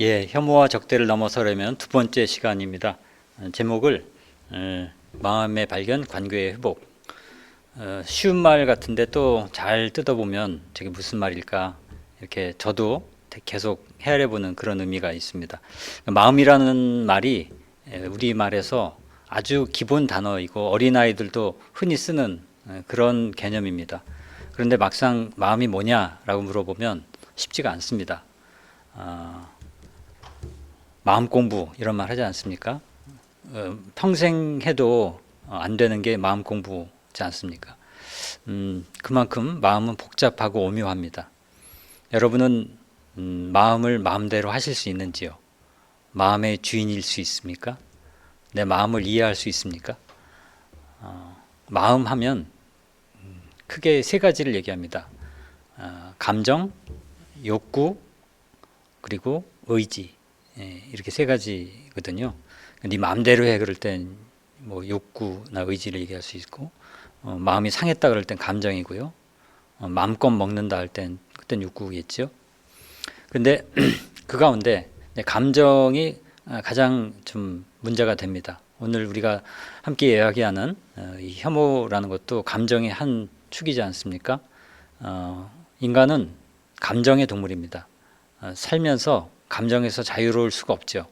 예, 혐오와 적대를 넘어서려면 두 번째 시간입니다. 제목을 마음의 발견, 관계의 회복. 쉬운 말 같은데 또 잘 뜯어보면 저게 무슨 말일까 이렇게 저도 계속 헤아려보는 그런 의미가 있습니다. 마음이라는 말이 우리말에서 아주 기본 단어이고 어린아이들도 흔히 쓰는 그런 개념입니다. 그런데 막상 마음이 뭐냐라고 물어보면 쉽지가 않습니다. 마음 공부 이런 말 하지 않습니까? 평생 해도 안 되는 게 마음 공부지 않습니까? 그만큼 마음은 복잡하고 오묘합니다. 여러분은 마음을 마음대로 하실 수 있는지요? 마음의 주인일 수 있습니까? 내 마음을 이해할 수 있습니까? 마음 하면 크게 세 가지를 얘기합니다. 감정, 욕구, 그리고 의지. 이렇게 세 가지거든요. 네 마음대로 해 그럴 땐 뭐 욕구나 의지를 얘기할 수 있고, 마음이 상했다 그럴 땐 감정이고요. 마음껏 먹는다 할 땐 그땐 욕구겠죠. 근데 그 가운데 감정이 가장 좀 문제가 됩니다. 오늘 우리가 함께 이야기하는 이 혐오라는 것도 감정의 한 축이지 않습니까? 인간은 감정의 동물입니다. 살면서 감정에서 자유로울 수가 없죠.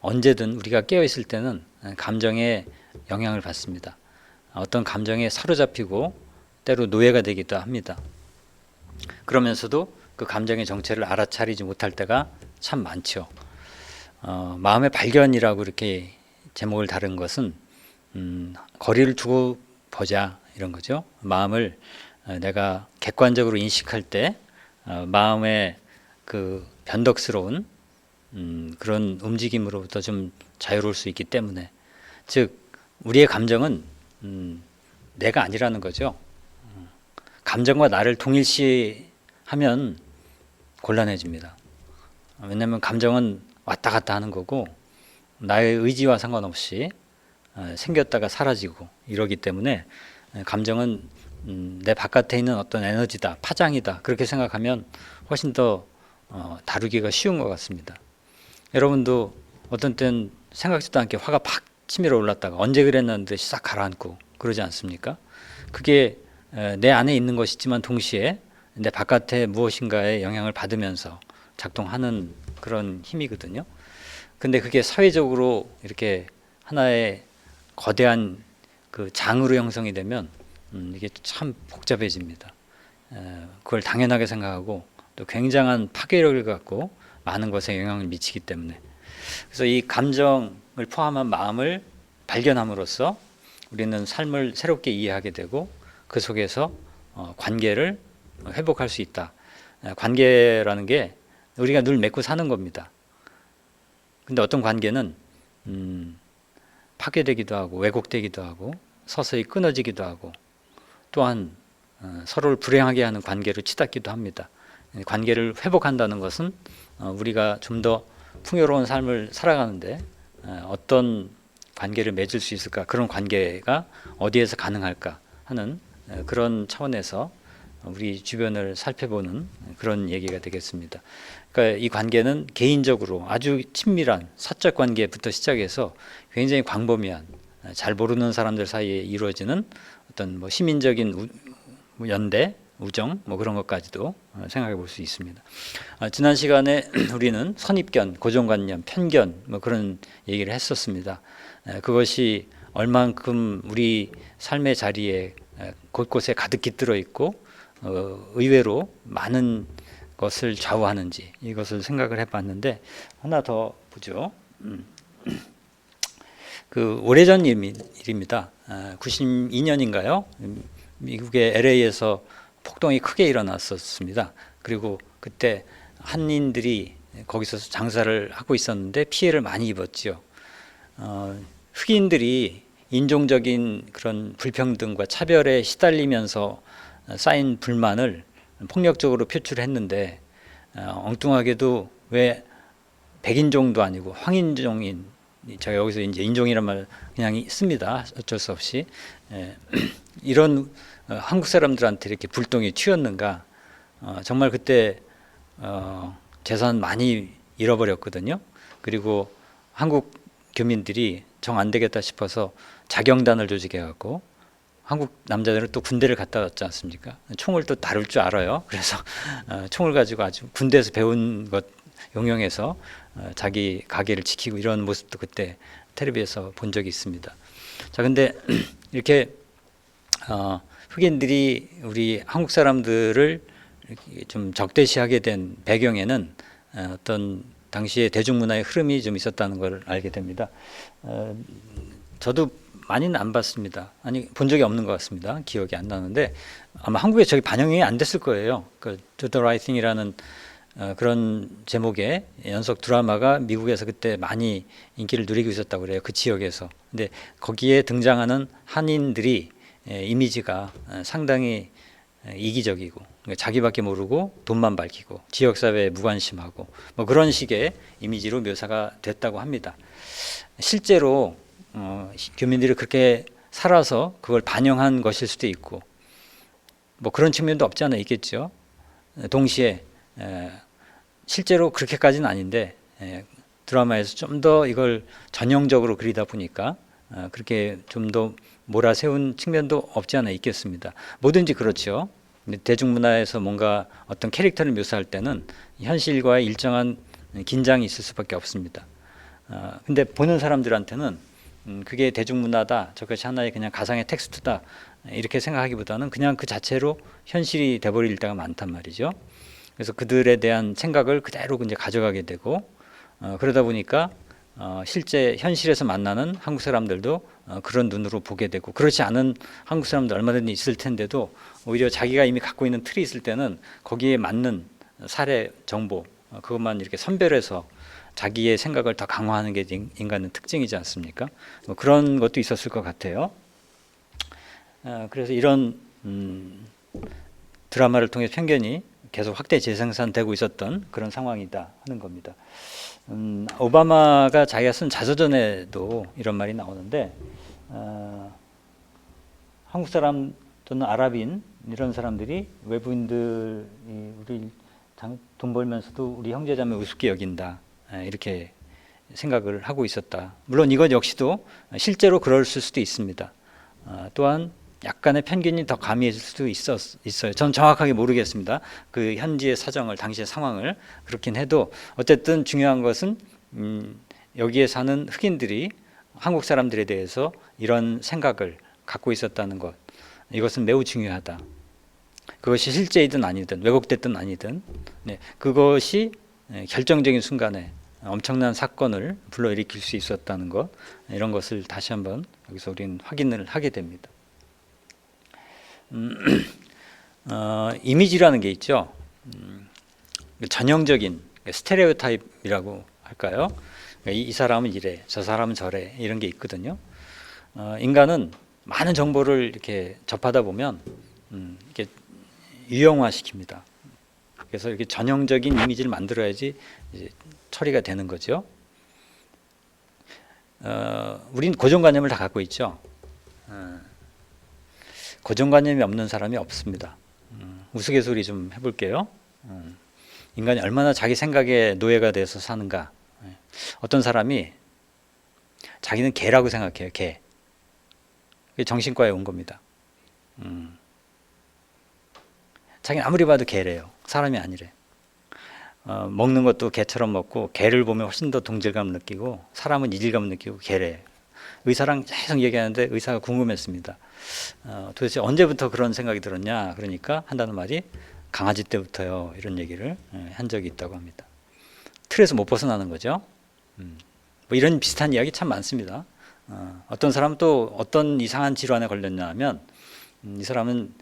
언제든 우리가 깨어 있을 때는 감정에 영향을 받습니다. 어떤 감정에 사로잡히고 때로 노예가 되기도 합니다. 그러면서도 그 감정의 정체를 알아차리지 못할 때가 참 많죠. 마음의 발견이라고 이렇게 제목을 다른 것은 거리를 두고 보자 이런 거죠. 마음을 내가 객관적으로 인식할 때 마음의 그 변덕스러운 그런 움직임으로부터 좀 자유로울 수 있기 때문에, 즉 우리의 감정은 내가 아니라는 거죠. 감정과 나를 동일시하면 곤란해집니다. 왜냐하면 감정은 왔다 갔다 하는 거고 나의 의지와 상관없이 생겼다가 사라지고 이러기 때문에 감정은 내 바깥에 있는 어떤 에너지다, 파장이다, 그렇게 생각하면 훨씬 더 다루기가 쉬운 것 같습니다. 여러분도 어떤 땐 생각지도 않게 화가 팍 치밀어 올랐다가 언제 그랬는데 싹 가라앉고 그러지 않습니까? 그게 내 안에 있는 것이지만 동시에 내 바깥에 무엇인가에 영향을 받으면서 작동하는 그런 힘이거든요. 근데 그게 사회적으로 이렇게 하나의 거대한 그 장으로 형성이 되면 이게 참 복잡해집니다. 그걸 당연하게 생각하고 또 굉장한 파괴력을 갖고 많은 것에 영향을 미치기 때문에, 그래서 이 감정을 포함한 마음을 발견함으로써 우리는 삶을 새롭게 이해하게 되고 그 속에서 관계를 회복할 수 있다. 관계라는 게 우리가 늘 맺고 사는 겁니다. 근데 어떤 관계는 파괴되기도 하고 왜곡되기도 하고 서서히 끊어지기도 하고 또한 서로를 불행하게 하는 관계로 치닫기도 합니다. 관계를 회복한다는 것은 우리가 좀 더 풍요로운 삶을 살아가는데 어떤 관계를 맺을 수 있을까, 그런 관계가 어디에서 가능할까 하는 그런 차원에서 우리 주변을 살펴보는 그런 얘기가 되겠습니다. 그러니까 이 관계는 개인적으로 아주 친밀한 사적 관계부터 시작해서 굉장히 광범위한 잘 모르는 사람들 사이에 이루어지는 어떤 뭐 시민적인 연대, 우정 뭐 그런 것까지도 생각해 볼 수 있습니다. 지난 시간에 우리는 선입견, 고정관념, 편견 뭐 그런 얘기를 했었습니다. 그것이 얼만큼 우리 삶의 자리에 곳곳에 가득 깃들어 있고 의외로 많은 것을 좌우하는지 이것을 생각을 해봤는데, 하나 더 보죠. 그 오래전 일입니다. 92년인가요? 미국의 LA에서 폭동이 크게 일어났었습니다. 그리고 그때 한인들이 거기서 장사를 하고 있었는데 피해를 많이 입었죠. 흑인들이 인종적인 그런 불평등과 차별에 시달리면서 쌓인 불만을 폭력적으로 표출했는데 엉뚱하게도 왜 백인종도 아니고 황인종인, 제가 여기서 이제 인종이란 말 그냥 씁니다. 어쩔 수 없이. 이런 한국 사람들한테 이렇게 불똥이 튀었는가. 정말 그때 재산 많이 잃어버렸거든요. 그리고 한국 교민들이 정 안 되겠다 싶어서 자경단을 조직해갖고 한국 남자들은 또 군대를 갔다 왔지 않습니까? 총을 또 다룰 줄 알아요. 그래서 총을 가지고 아주 군대에서 배운 것 용용해서 자기 가게를 지키고 이런 모습도 그때 텔레비에서 본 적이 있습니다. 자, 근데 이렇게 흑인들이 우리 한국 사람들을 좀 적대시하게 된 배경에는 어떤 당시의 대중문화의 흐름이 좀 있었다는 걸 알게 됩니다. 저도 많이는 안 봤습니다. 아니, 본 적이 없는 것 같습니다. 기억이 안 나는데 아마 한국에 저기 반영이 안 됐을 거예요. 그 Do the Right Thing이라는 그런 제목의 연속 드라마가 미국에서 그때 많이 인기를 누리고 있었다고 그래요. 그 지역에서. 근데 거기에 등장하는 한인들이 이미지가 상당히 이기적이고 자기밖에 모르고 돈만 밝히고 지역사회에 무관심하고 뭐 그런 식의 이미지로 묘사가 됐다고 합니다. 실제로 교민들이 그렇게 살아서 그걸 반영한 것일 수도 있고 뭐 그런 측면도 없지 않아 있겠죠. 동시에 실제로 그렇게까지는 아닌데 드라마에서 좀 더 이걸 전형적으로 그리다 보니까 그렇게 좀 더 몰아세운 측면도 없지 않아 있겠습니다. 뭐든지 그렇죠. 대중문화에서 뭔가 어떤 캐릭터를 묘사할 때는 현실과의 일정한 긴장이 있을 수밖에 없습니다. 근데 보는 사람들한테는 그게 대중문화다, 저것이 하나의 그냥 가상의 텍스트다 이렇게 생각하기보다는 그냥 그 자체로 현실이 돼버릴 때가 많단 말이죠. 그래서 그들에 대한 생각을 그대로 이제 가져가게 되고 그러다 보니까 실제 현실에서 만나는 한국 사람들도 그런 눈으로 보게 되고 그렇지 않은 한국 사람들 얼마든지 있을 텐데도 오히려 자기가 이미 갖고 있는 틀이 있을 때는 거기에 맞는 사례 정보 그것만 이렇게 선별해서 자기의 생각을 더 강화하는 게 인간의 특징이지 않습니까? 뭐 그런 것도 있었을 것 같아요. 그래서 이런 드라마를 통해 편견이 계속 확대 재생산되고 있었던 그런 상황이다 하는 겁니다. 오바마가 자기가 쓴 자서전에도 이런 말이 나오는데 한국 사람 또는 아랍인 이런 사람들이 외부인들이 우리 돈 벌면서도 우리 형제자매 우습게 여긴다 이렇게 생각을 하고 있었다. 물론 이것 역시도 실제로 그럴 수도 있습니다. 또한 약간의 편견이 더 가미해질 수도 있어요. 전 정확하게 모르겠습니다. 그 현지의 사정을, 당시의 상황을. 그렇긴 해도 어쨌든 중요한 것은 여기에 사는 흑인들이 한국 사람들에 대해서 이런 생각을 갖고 있었다는 것. 이것은 매우 중요하다. 그것이 실제이든 아니든 왜곡됐든 아니든 그것이 결정적인 순간에 엄청난 사건을 불러일으킬 수 있었다는 것. 이런 것을 다시 한번 여기서 우리는 확인을 하게 됩니다. 이미지라는 게 있죠. 전형적인 스테레오타입이라고 할까요? 이 사람은 이래, 저 사람은 저래 이런 게 있거든요. 인간은 많은 정보를 이렇게 접하다 보면 이렇게 유형화시킵니다. 그래서 이렇게 전형적인 이미지를 만들어야지 이제 처리가 되는 거죠. 우린 고정관념을 다 갖고 있죠. 고정관념이 없는 사람이 없습니다. 우스갯소리 좀 해볼게요. 인간이 얼마나 자기 생각에 노예가 돼서 사는가. 어떤 사람이 자기는 개라고 생각해요. 개. 정신과에 온 겁니다. 자기는 아무리 봐도 개래요. 사람이 아니래. 먹는 것도 개처럼 먹고 개를 보면 훨씬 더 동질감을 느끼고 사람은 이질감을 느끼고 개래. 의사랑 계속 얘기하는데 의사가 궁금했습니다. 도대체 언제부터 그런 생각이 들었냐? 그러니까 한다는 말이 강아지 때부터요. 이런 얘기를 한 적이 있다고 합니다. 틀에서 못 벗어나는 거죠. 뭐 이런 비슷한 이야기 참 많습니다. 어떤 사람은 또 어떤 이상한 질환에 걸렸냐 하면 이 사람은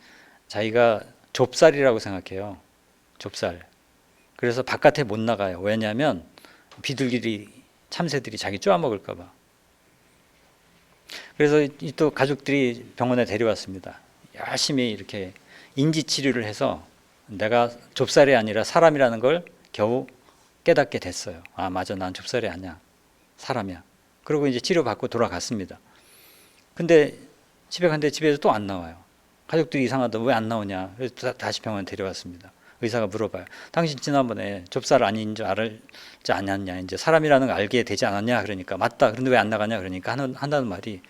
자기가 좁쌀이라고 생각해요. 좁쌀. 그래서 바깥에 못 나가요. 왜냐하면 비둘기들이 참새들이 자기 쪼아먹을까 봐. 그래서 또 가족들이 병원에 데려왔습니다. 열심히 이렇게 인지치료를 해서 내가 좁쌀이 아니라 사람이라는 걸 겨우 깨닫게 됐어요. 아, 맞아. 난 좁쌀이 아니야. 사람이야. 그리고 이제 치료받고 돌아갔습니다. 근데 집에 갔는데 집에서 또 안 나와요. 가족들이 이상하다. 왜 안 나오냐. 그래서 다시 병원에 데려왔습니다. 의사가 물어봐요. 당신 지난번에 좁쌀 아닌 줄 알지 않았냐? 이제 사람이라는 걸 알게 되지 않았냐? 그러니까 맞다. 그런데 왜 안 나가냐? 그러니까 한다는 말이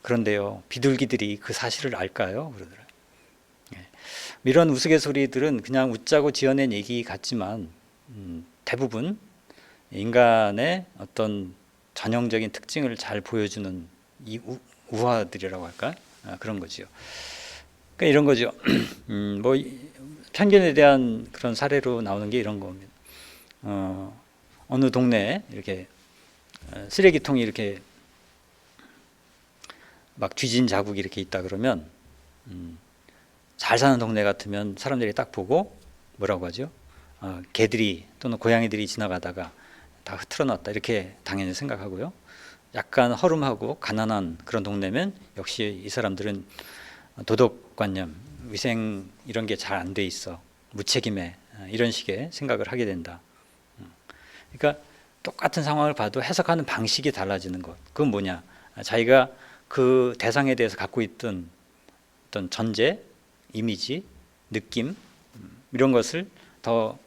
그런데요. 비둘기들이 그 사실을 알까요? 그러더라고요. 이런 우스갯소리들은 그냥 웃자고 지어낸 얘기 같지만 대부분 인간의 어떤 전형적인 특징을 잘 보여주는 이 우화들이라고 할까? 그런 거죠. 그러니까 이런 거죠. 뭐 편견에 대한 그런 사례로 나오는 게 이런 겁니다. 어느 동네에 이렇게 쓰레기통이 이렇게 막 뒤진 자국이 이렇게 있다 그러면 잘 사는 동네 같으면 사람들이 딱 보고 뭐라고 하죠? 개들이 또는 고양이들이 지나가다가 다 흐트러놨다 이렇게 당연히 생각하고요. 약간 허름하고 가난한 그런 동네면 역시 이 사람들은 도덕관념, 위생 이런 게 잘 안 돼 있어. 무책임해. 이런 식의 생각을 하게 된다. 그러니까 똑같은 상황을 봐도 해석하는 방식이 달라지는 것. 그건 뭐냐? 자기가 그 대상에 대해서 갖고 있던 어떤 전제, 이미지, 느낌 이런 것을 더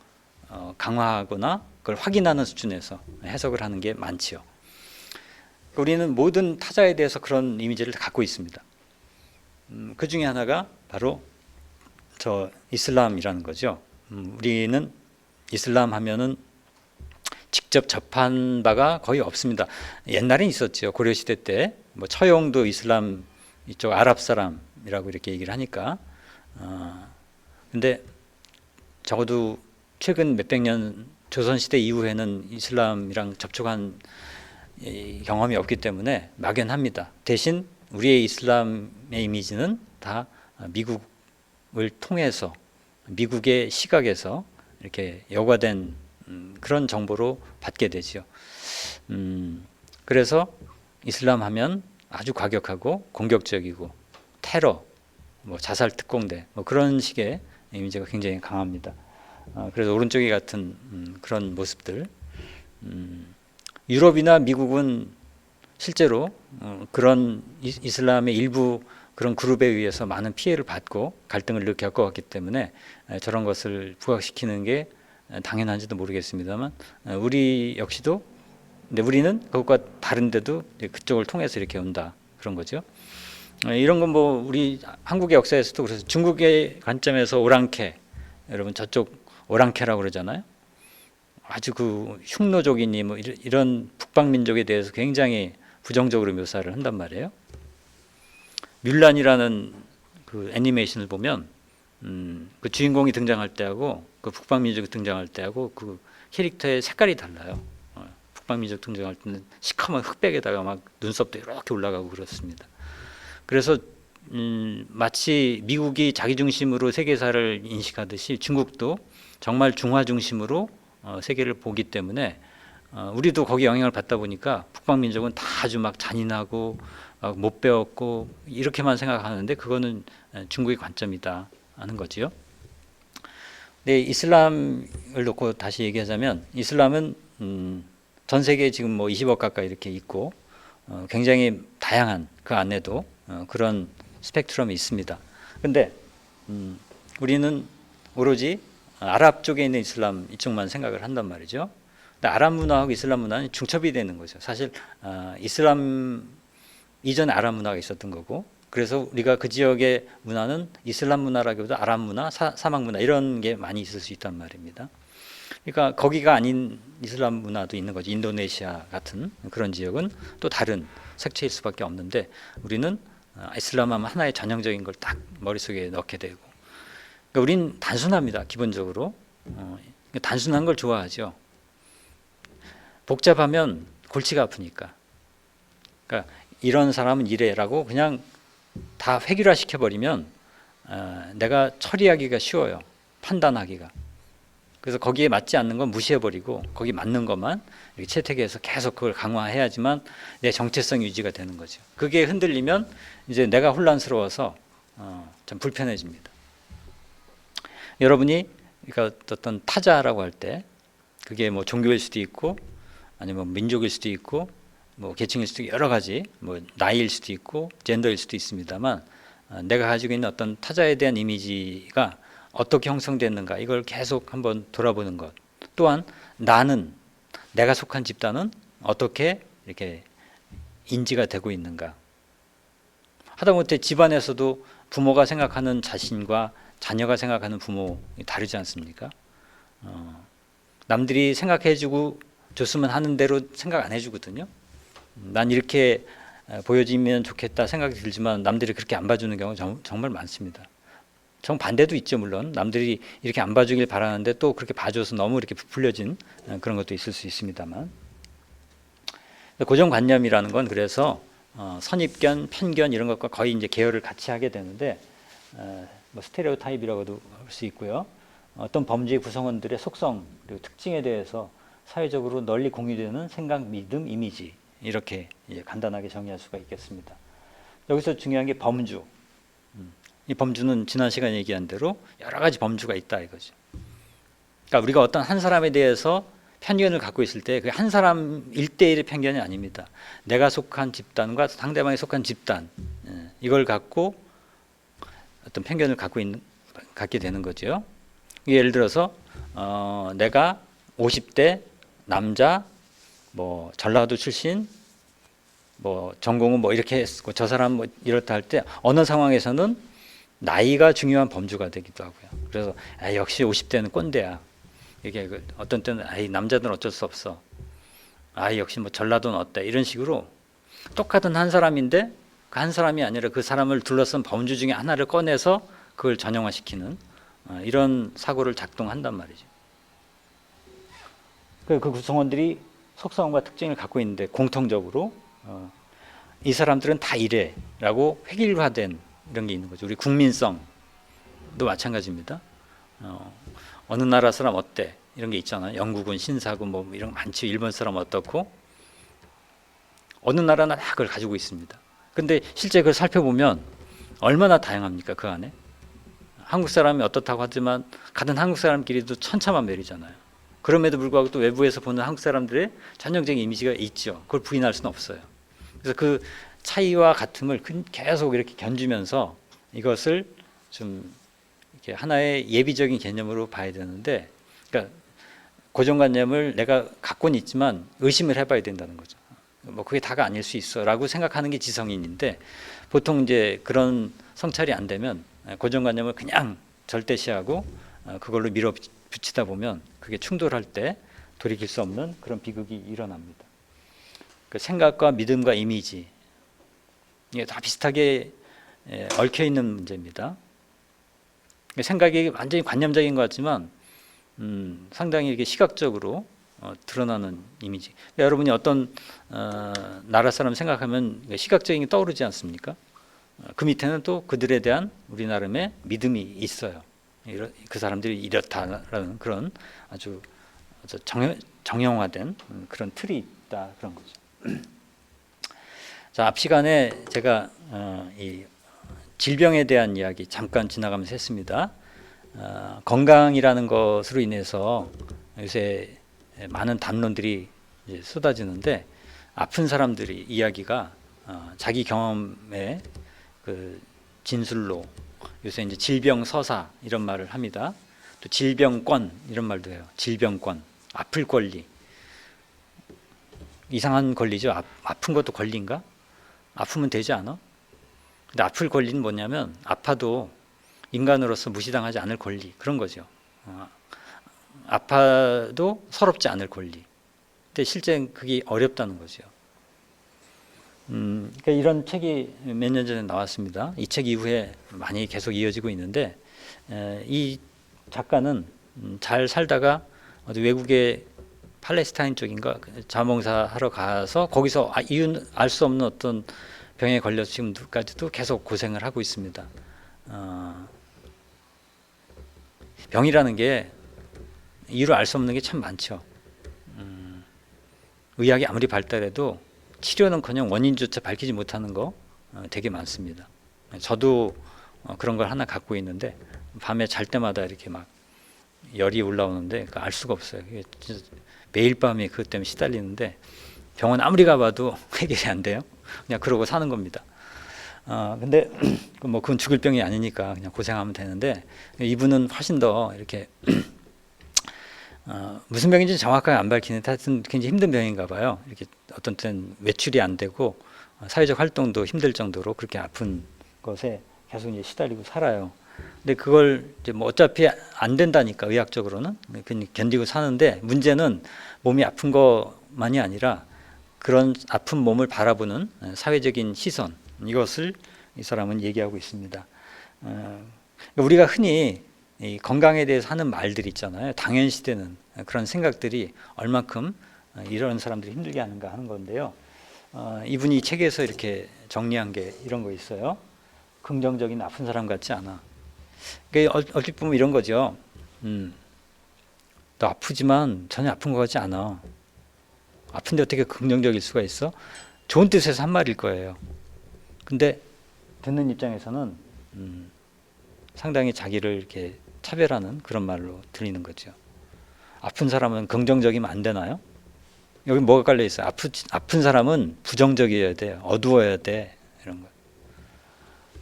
강화하거나 그걸 확인하는 수준에서 해석을 하는 게 많지요. 우리는 모든 타자에 대해서 그런 이미지를 갖고 있습니다. 그 중에 하나가 바로 저 이슬람이라는 거죠. 우리는 이슬람 하면은 직접 접한 바가 거의 없습니다. 옛날엔 있었죠. 고려시대 때 뭐 처용도 이슬람 이쪽 아랍 사람이라고 이렇게 얘기를 하니까 근데 적어도 최근 몇백 년 조선시대 이후에는 이슬람이랑 접촉한 경험이 없기 때문에 막연합니다. 대신 우리의 이슬람의 이미지는 다 미국을 통해서 미국의 시각에서 이렇게 여과된 그런 정보로 받게 되죠. 그래서 이슬람 하면 아주 과격하고 공격적이고 테러, 뭐 자살 특공대 뭐 그런 식의 이미지가 굉장히 강합니다. 그래서 오른쪽이 같은 그런 모습들. 유럽이나 미국은 실제로 그런 이슬람의 일부 그런 그룹에 의해서 많은 피해를 받고 갈등을 겪어왔기 때문에 저런 것을 부각시키는 게 당연한지도 모르겠습니다만 우리 역시도 근데 우리는 그것과 다른데도 그쪽을 통해서 이렇게 온다 그런 거죠. 이런 건 뭐 우리 한국의 역사에서도 그래서 중국의 관점에서 오랑캐 여러분 저쪽 오랑캐라고 그러잖아요. 아주 그 흉노족이니 뭐 이런 북방민족에 대해서 굉장히 부정적으로 묘사를 한단 말이에요. 뮬란이라는 그 애니메이션을 보면 그 주인공이 등장할 때하고 그 북방민족이 등장할 때하고 그 캐릭터의 색깔이 달라요. 북방민족 등장할 때는 시커먼 흑백에다가 막 눈썹도 이렇게 올라가고 그렇습니다. 그래서 마치 미국이 자기 중심으로 세계사를 인식하듯이 중국도 정말 중화 중심으로 세계를 보기 때문에 우리도 거기 영향을 받다 보니까 북방민족은 다 아주 막 잔인하고 못 배웠고 이렇게만 생각하는데 그거는 중국의 관점이다 하는 거지요. 근데 이슬람을 놓고 다시 얘기하자면 이슬람은 전 세계에 지금 뭐 20억 가까이 이렇게 있고 굉장히 다양한 그 안에도 그런 스펙트럼이 있습니다. 근데 우리는 오로지 아랍 쪽에 있는 이슬람 이쪽만 생각을 한단 말이죠. 근데 아랍 문화하고 이슬람 문화는 중첩이 되는 거죠. 사실 이슬람 이전에 아랍 문화가 있었던 거고 그래서 우리가 그 지역의 문화는 이슬람 문화라기보다 아랍 문화, 사막 문화 이런 게 많이 있을 수 있단 말입니다. 그러니까 거기가 아닌 이슬람 문화도 있는 거죠. 인도네시아 같은 그런 지역은 또 다른 색채일 수밖에 없는데 우리는 이슬람하면 하나의 전형적인 걸 딱 머릿속에 넣게 되고 그러니까 우린 단순합니다. 기본적으로 단순한 걸 좋아하죠. 복잡하면 골치가 아프니까 그러니까 이런 사람은 이래라고 그냥 다 획일화 시켜버리면 내가 처리하기가 쉬워요. 판단하기가. 그래서 거기에 맞지 않는 건 무시해버리고 거기 맞는 것만 이렇게 채택해서 계속 그걸 강화해야지만 내 정체성 유지가 되는 거죠. 그게 흔들리면 이제 내가 혼란스러워서 좀 불편해집니다. 여러분이 그러니까 어떤 타자라고 할 때 그게 뭐 종교일 수도 있고 아니면 민족일 수도 있고 뭐 계층일 수도 있고 여러 가지 뭐 나이일 수도 있고 젠더일 수도 있습니다만 내가 가지고 있는 어떤 타자에 대한 이미지가 어떻게 형성됐는가 이걸 계속 한번 돌아보는 것. 또한 내가 속한 집단은 어떻게 이렇게 인지가 되고 있는가. 하다못해 집안에서도 부모가 생각하는 자신과 자녀가 생각하는 부모 다르지 않습니까? 남들이 생각해주고 줬으면 하는 대로 생각 안 해주거든요. 난 이렇게 보여지면 좋겠다 생각이 들지만 남들이 그렇게 안 봐주는 경우가 정말 많습니다. 정반대도 있죠. 물론 남들이 이렇게 안 봐주길 바라는데 또 그렇게 봐줘서 너무 이렇게 부풀려진 그런 것도 있을 수 있습니다만, 고정관념이라는 건 그래서 선입견, 편견 이런 것과 거의 이제 계열을 같이 하게 되는데, 뭐 스테레오타입이라고도 할 수 있고요. 어떤 범죄의 구성원들의 속성 그리고 특징에 대해서 사회적으로 널리 공유되는 생각, 믿음, 이미지, 이렇게 이제 간단하게 정의할 수가 있겠습니다. 여기서 중요한 게 범주. 이 범주는 지난 시간에 얘기한 대로 여러 가지 범주가 있다 이거죠. 그러니까 우리가 어떤 한 사람에 대해서 편견을 갖고 있을 때 그 한 사람 1대1의 편견이 아닙니다. 내가 속한 집단과 상대방이 속한 집단, 이걸 갖고 어떤 편견을 갖게 되는 거죠. 예를 들어서 내가 50대 남자, 뭐 전라도 출신, 뭐 전공은 뭐 이렇게 했고 저 사람 뭐 이렇다 할 때 어느 상황에서는 나이가 중요한 범주가 되기도 하고요. 그래서 역시 50대는 꼰대야. 이게 어떤 때는 남자들은 어쩔 수 없어. 역시 뭐 전라도는 어때? 이런 식으로 똑같은 한 사람인데 그 한 사람이 아니라 그 사람을 둘러싼 범주 중에 하나를 꺼내서 그걸 전형화시키는 이런 사고를 작동한단 말이죠. 그 구성원들이 속성과 특징을 갖고 있는데 공통적으로 이 사람들은 다 이래라고 획일화된 이런 게 있는 거죠. 우리 국민성도 마찬가지입니다. 어느 나라 사람 어때? 이런 게 있잖아요. 영국은 신사고 뭐 이런 거 많죠. 일본 사람 어떻고. 어느 나라나 다 그걸 가지고 있습니다. 근데 실제 그걸 살펴보면 얼마나 다양합니까? 그 안에. 한국 사람이 어떻다고 하지만 같은 한국 사람끼리도 천차만별이잖아요. 그럼에도 불구하고 또 외부에서 보는 한국 사람들의 전형적인 이미지가 있죠. 그걸 부인할 수는 없어요. 그래서 그 차이와 같음을 계속 이렇게 견주면서 이것을 좀 이렇게 하나의 예비적인 개념으로 봐야 되는데, 그러니까 고정관념을 내가 갖고는 있지만 의심을 해봐야 된다는 거죠. 뭐 그게 다가 아닐 수 있어라고 생각하는 게 지성인인데, 보통 이제 그런 성찰이 안 되면 고정관념을 그냥 절대시하고 그걸로 밀어붙이다 보면 그게 충돌할 때 돌이킬 수 없는 그런 비극이 일어납니다. 그 생각과 믿음과 이미지, 이게 다 비슷하게 얽혀 있는 문제입니다. 생각이 완전히 관념적인 것 같지만 상당히 이게 시각적으로 드러나는 이미지. 여러분이 어떤 나라 사람 생각하면 시각적인 게 떠오르지 않습니까? 그 밑에는 또 그들에 대한 우리 나름의 믿음이 있어요. 그 사람들이 이렇다라는 그런 아주 정형화된 그런 틀이 있다, 그런 거죠. 자, 앞 시간에 제가 이 질병에 대한 이야기 잠깐 지나가면서 했습니다. 건강이라는 것으로 인해서 요새 많은 담론들이 이제 쏟아지는데, 아픈 사람들이 이야기가 자기 경험의 그 진술로 요새 이제 질병 서사 이런 말을 합니다. 또 질병권 이런 말도 해요. 질병권, 아플 권리. 이상한 권리죠. 아픈 것도 권리인가? 아프면 되지 않아? 근데 아플 권리는 뭐냐면 아파도 인간으로서 무시당하지 않을 권리, 그런 거죠. 아파도 서럽지 않을 권리. 근데 실제 그게 어렵다는 거죠. 그러니까 이런 책이 몇 년 전에 나왔습니다. 이 책 이후에 많이 계속 이어지고 있는데, 이 작가는 잘 살다가 어디 외국의 팔레스타인 쪽인가 자원봉사 하러 가서 거기서 이유 알 수 없는 어떤 병에 걸려서 지금까지도 계속 고생을 하고 있습니다. 병이라는 게 이유를 알 수 없는 게 참 많죠. 의학이 아무리 발달해도 치료는커녕 원인조차 밝히지 못하는 거 되게 많습니다. 저도 그런 걸 하나 갖고 있는데 밤에 잘 때마다 이렇게 막 열이 올라오는데 알 수가 없어요. 진짜 매일 밤에 그것 때문에 시달리는데 병원 아무리 가봐도 해결이 안 돼요. 그냥 그러고 사는 겁니다. 근데 뭐 그건 죽을 병이 아니니까 그냥 고생하면 되는데 이분은 훨씬 더 이렇게 무슨 병인지 정확하게 안 밝히는데 하여튼 굉장히 힘든 병인가 봐요. 이렇게 어떤 때는 외출이 안 되고 사회적 활동도 힘들 정도로 그렇게 아픈 것에 계속 이제 시달리고 살아요. 근데 그걸 이제 뭐 어차피 안 된다니까 의학적으로는 그냥 견디고 사는데 문제는 몸이 아픈 것만이 아니라 그런 아픈 몸을 바라보는 사회적인 시선 이것을 이 사람은 얘기하고 있습니다. 우리가 흔히 이 건강에 대해서 하는 말들 있잖아요. 당연시되는 그런 생각들이 얼만큼 이런 사람들이 힘들게 하는가 하는 건데요. 이분이 책에서 이렇게 정리한 게 이런 거 있어요. 긍정적인 아픈 사람 같지 않아. 그러니까 얼핏 보면 이런 거죠. 너 아프지만 전혀 아픈 것 같지 않아. 아픈데 어떻게 긍정적일 수가 있어? 좋은 뜻에서 한 말일 거예요. 근데 듣는 입장에서는 상당히 자기를 이렇게 차별하는 그런 말로 들리는 거죠. 아픈 사람은 긍정적이면 안 되나요? 여기 뭐가 깔려 있어요? 아픈 사람은 부정적이어야 돼, 어두워야 돼, 이런 거.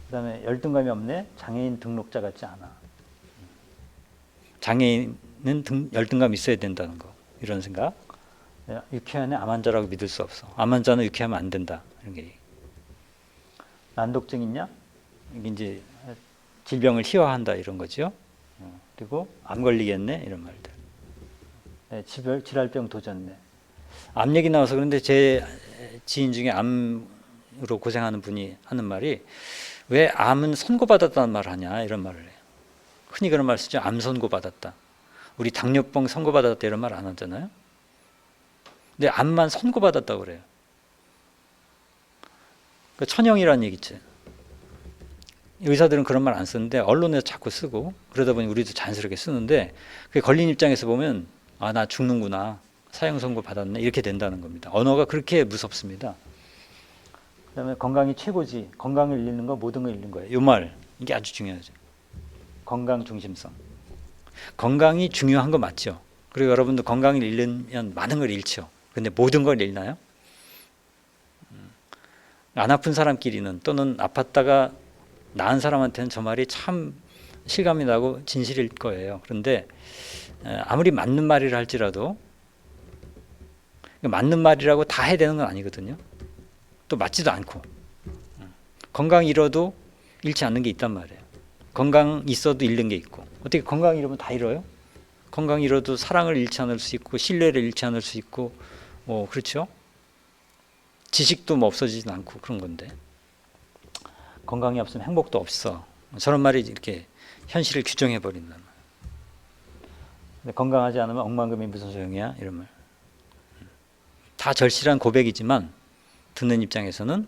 그다음에 열등감이 없네. 장애인 등록자 같지 않아. 장애인은 열등감 있어야 된다는 거. 이런 생각. 유쾌한애 암 환자라고 믿을 수 없어. 암 환자는 유쾌하면 안 된다. 이런 게. 난독증 있냐? 이게 이제 질병을 희화한다 이런 거죠. 그리고 암 걸리겠네 이런 말들. 질환병 도전네. 암 얘기 나와서 그런데 제 지인 중에 암으로 고생하는 분이 하는 말이 왜 암은 선고받았다는 말을 하냐 이런 말을 해요. 흔히 그런 말 쓰죠. 암 선고받았다. 우리 당뇨병 선고받았다 이런 말 안 하잖아요. 근데 암만 선고받았다고 그래요. 그 천형이라는 얘기죠. 의사들은 그런 말 안 쓰는데 언론에서 자꾸 쓰고 그러다 보니 우리도 자연스럽게 쓰는데 그게 걸린 입장에서 보면 아, 나 죽는구나. 사형 선고 받았네. 이렇게 된다는 겁니다. 언어가 그렇게 무섭습니다. 그다음에 건강이 최고지. 건강을 잃는 거 모든 걸 잃는 거예요. 이 말 이게 아주 중요하죠. 건강 중심성. 건강이 중요한 거 맞죠. 그리고 여러분도 건강을 잃으면 많은 걸 잃죠. 근데 모든 걸 잃나요? 안 아픈 사람끼리는 또는 아팠다가 나은 사람한테는 저 말이 참 실감이 나고 진실일 거예요. 그런데 아무리 맞는 말이라 할지라도 맞는 말이라고 다 해야 되는 건 아니거든요. 또 맞지도 않고 건강 잃어도 잃지 않는 게 있단 말이에요. 건강 있어도 잃는 게 있고 어떻게 건강 잃으면 다 잃어요? 건강 잃어도 사랑을 잃지 않을 수 있고 신뢰를 잃지 않을 수 있고 뭐 그렇죠? 지식도 뭐 없어지진 않고 그런 건데 건강이 없으면 행복도 없어. 저런 말이 이렇게 현실을 규정해 버린단 말이에요. 건강하지 않으면 억만금이 무슨 소용이야? 이런 말. 다 절실한 고백이지만 듣는 입장에서는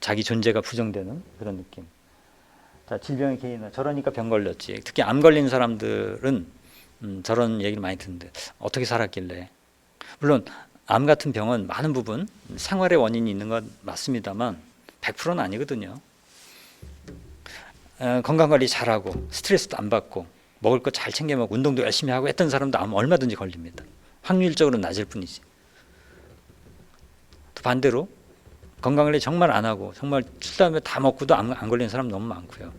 자기 존재가 부정되는 그런 느낌. 자, 질병의 개인은 저러니까 병 걸렸지. 특히 암 걸린 사람들은 저런 얘기를 많이 듣는데 어떻게 살았길래. 물론 암 같은 병은 많은 부분 생활의 원인이 있는 건 맞습니다만 100%는 아니거든요. 건강관리 잘하고 스트레스도 안 받고 먹을 거 잘 챙겨 먹고 운동도 열심히 하고 했던 사람도 암 얼마든지 걸립니다. 확률적으로 낮을 뿐이지. 또 반대로 건강관리 정말 안 하고 정말 술담배 다 먹고도 안 걸리는 사람 너무 많고요.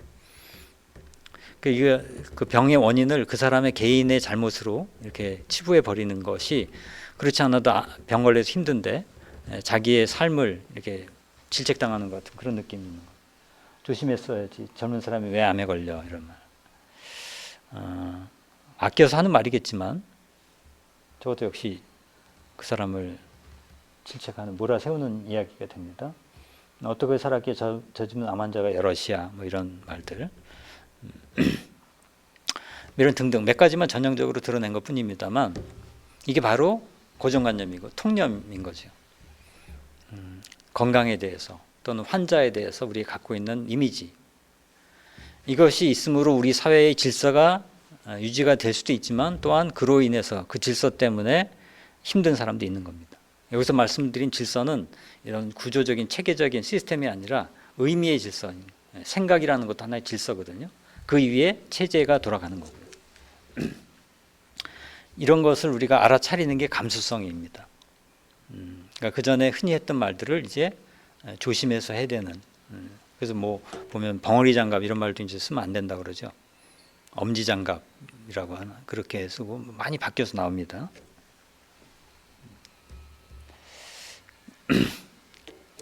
그 병의 원인을 그 사람의 개인의 잘못으로 이렇게 치부해 버리는 것이 그렇지 않아도 병 걸려서 힘든데 자기의 삶을 이렇게 질책당하는 것 같은 그런 느낌이 있는 거. 조심했어야지. 젊은 사람이 왜 암에 걸려 이런 말. 아껴서 하는 말이겠지만 저것도 역시 그 사람을 질책하는 몰아세우는 이야기가 됩니다. 어떻게 살았기에 저 집은 암 환자가 여럿이야 뭐 이런 말들 이런 등등 몇 가지만 전형적으로 드러낸 것 뿐입니다만 이게 바로 고정관념이고 통념인 거죠. 건강에 대해서 또는 환자에 대해서 우리가 갖고 있는 이미지 이것이 있으므로 우리 사회의 질서가 유지가 될 수도 있지만 또한 그로 인해서 그 질서 때문에 힘든 사람도 있는 겁니다. 여기서 말씀드린 질서는 이런 구조적인 체계적인 시스템이 아니라 의미의 질서, 생각이라는 것도 하나의 질서거든요. 그 위에 체제가 돌아가는 거고요. 이런 것을 우리가 알아차리는 게 감수성입니다. 그러니까 그 전에 흔히 했던 말들을 이제 조심해서 해야 되는. 그래서 뭐 보면 벙어리 장갑 이런 말도 이제 쓰면 안 된다 그러죠. 엄지 장갑이라고 하나 그렇게 쓰고 많이 바뀌어서 나옵니다.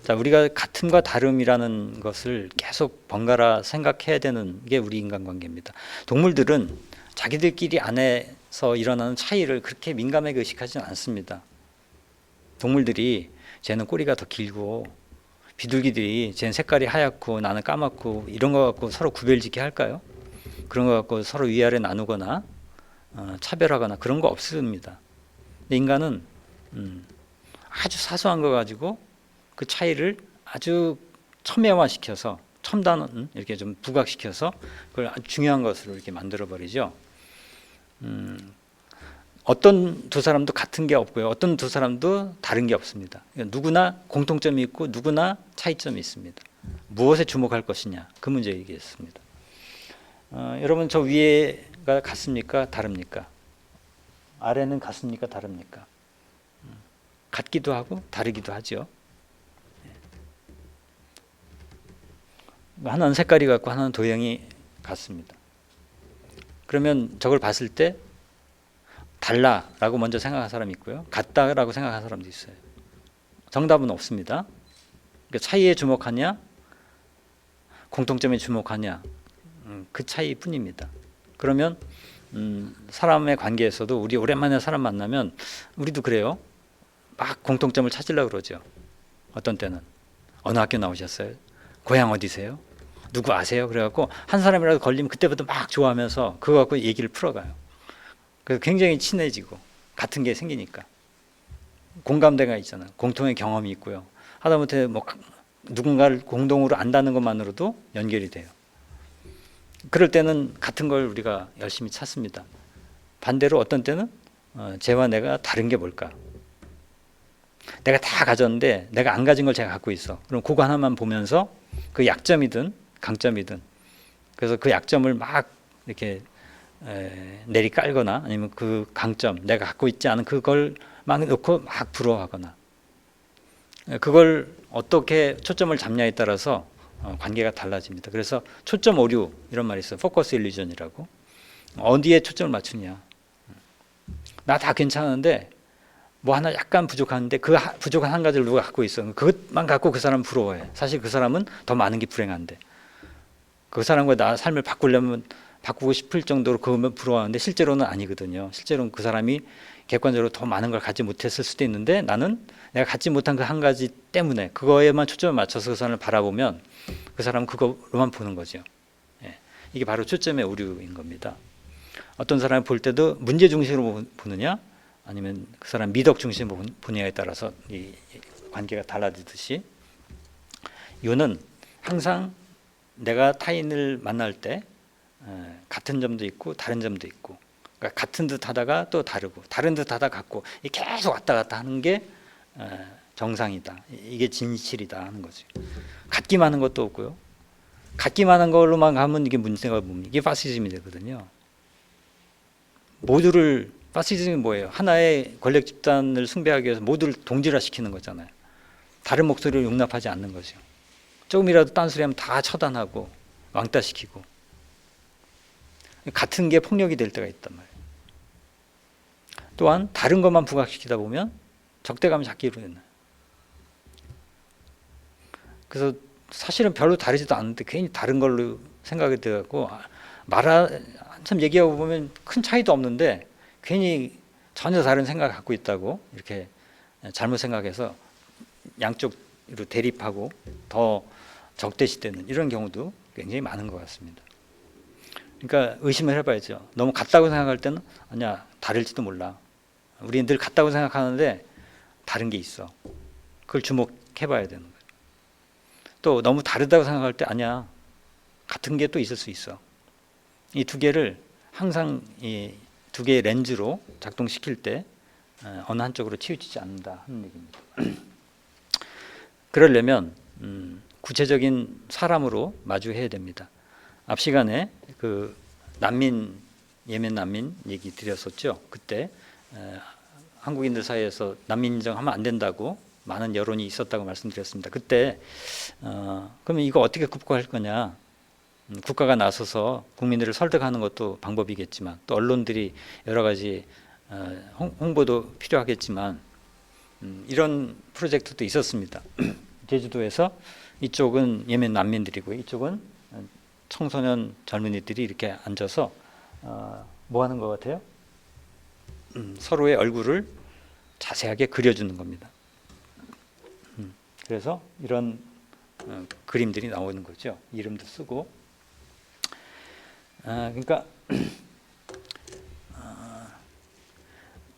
자, 우리가 같음과 다름이라는 것을 계속 번갈아 생각해야 되는 게 우리 인간관계입니다. 동물들은 자기들끼리 안에서 일어나는 차이를 그렇게 민감하게 의식하지는 않습니다. 동물들이 쟤는 꼬리가 더 길고 비둘기들이 쟤는 색깔이 하얗고 나는 까맣고 이런 거 갖고 서로 구별짓기 할까요? 그런 거 갖고 서로 위아래 나누거나 차별하거나 그런 거 없습니다. 근데 인간은 아주 사소한 거 가지고 그 차이를 아주 첨예화시켜서 첨단 이렇게 좀 부각시켜서 그걸 아주 중요한 것으로 이렇게 만들어 버리죠. 어떤 두 사람도 같은 게 없고요. 어떤 두 사람도 다른 게 없습니다. 누구나 공통점이 있고 누구나 차이점이 있습니다. 무엇에 주목할 것이냐 그 문제 얘기했습니다. 여러분 저 위에가 같습니까? 다릅니까? 아래는 같습니까? 다릅니까? 같기도 하고 다르기도 하죠. 하나는 색깔이 같고 하나는 도형이 같습니다. 그러면 저걸 봤을 때 달라라고 먼저 생각하는 사람이 있고요. 같다라고 생각하는 사람도 있어요. 정답은 없습니다. 그러니까 차이에 주목하냐 공통점에 주목하냐 그 차이뿐입니다. 그러면 사람의 관계에서도 우리 오랜만에 사람 만나면 우리도 그래요. 막 공통점을 찾으려고 그러죠. 어떤 때는 어느 학교 나오셨어요? 고향 어디세요? 누구 아세요? 그래갖고 한 사람이라도 걸리면 그때부터 막 좋아하면서 그거 갖고 얘기를 풀어가요. 그래서 굉장히 친해지고 같은 게 생기니까 공감대가 있잖아요. 공통의 경험이 있고요. 하다못해 뭐 누군가를 공동으로 안다는 것만으로도 연결이 돼요. 그럴 때는 같은 걸 우리가 열심히 찾습니다. 반대로 어떤 때는 쟤와 내가 다른 게 뭘까? 내가 다 가졌는데 내가 안 가진 걸 제가 갖고 있어. 그럼 그거 하나만 보면서 그 약점이든 강점이든 그래서 그 약점을 막 이렇게 내리 깔거나 아니면 그 강점 내가 갖고 있지 않은 그걸 막 놓고 막 부러워하거나 그걸 어떻게 초점을 잡냐에 따라서 관계가 달라집니다. 그래서 초점 오류 이런 말이 있어요. 포커스 일루전이라고. 어디에 초점을 맞추냐. 나 다 괜찮은데 뭐 하나 약간 부족한데 그 부족한 한 가지를 누가 갖고 있어. 그것만 갖고 그 사람 부러워해. 사실 그 사람은 더 많은 게 불행한데 그 사람과 나 삶을 바꾸려면 바꾸고 싶을 정도로 그거면 부러워하는데 실제로는 아니거든요. 실제로는 그 사람이 객관적으로 더 많은 걸 갖지 못했을 수도 있는데 나는 내가 갖지 못한 그 한 가지 때문에 그거에만 초점을 맞춰서 그 사람을 바라보면 그 사람은 그거로만 보는 거죠. 예. 이게 바로 초점의 오류인 겁니다. 어떤 사람을 볼 때도 문제 중심으로 보느냐 아니면 그 사람 미덕 중심으로 보느냐에 따라서 이 관계가 달라지듯이 이거는 항상 내가 타인을 만날 때 같은 점도 있고 다른 점도 있고 그러니까 같은 듯 하다가 또 다르고 다른 듯 하다 같고 계속 왔다 갔다 하는 게 정상이다. 이게 진실이다 하는 거죠. 같기만 하는 것도 없고요. 같기만 한 걸로만 가면 이게 문제가 뭡니까? 이게 파시즘이 되거든요. 모두를 파시즘이 뭐예요? 하나의 권력 집단을 숭배하기 위해서 모두를 동질화시키는 거잖아요. 다른 목소리를 용납하지 않는 거죠. 조금이라도 딴소리하면 다 처단하고 왕따시키고 같은 게 폭력이 될 때가 있단 말이에요. 또한 다른 것만 부각시키다 보면 적대감이 자꾸 일어나요. 그래서 사실은 별로 다르지도 않은데 괜히 다른 걸로 생각이 돼갖고 한참 얘기하고 보면 큰 차이도 없는데 괜히 전혀 다른 생각을 갖고 있다고 이렇게 잘못 생각해서 양쪽으로 대립하고 더 적대시되는 이런 경우도 굉장히 많은 것 같습니다. 그러니까 의심을 해봐야죠. 너무 같다고 생각할 때는 아니야 다를지도 몰라. 우리는 늘 같다고 생각하는데 다른 게 있어. 그걸 주목해봐야 되는 거예요. 또 너무 다르다고 생각할 때 아니야 같은 게 또 있을 수 있어. 이 두 개를 항상 이 두 개의 렌즈로 작동시킬 때 어느 한쪽으로 치우치지 않는다 하는 얘기입니다. 그러려면 구체적인 사람으로 마주해야 됩니다. 앞 시간에 그 난민 예멘 난민 얘기 드렸었죠. 그때 한국인들 사이에서 난민 인정하면 안 된다고 많은 여론이 있었다고 말씀드렸습니다. 그때 그러면 이거 어떻게 극복할 거냐? 국가가 나서서 국민들을 설득하는 것도 방법이겠지만 또 언론들이 여러 가지 홍보도 필요하겠지만 이런 프로젝트도 있었습니다. 제주도에서 이쪽은 예멘 난민들이고 이쪽은 청소년 젊은이들이 이렇게 앉아서 뭐 하는 것 같아요? 서로의 얼굴을 자세하게 그려주는 겁니다. 그래서 이런 그림들이 나오는 거죠. 이름도 쓰고. 그러니까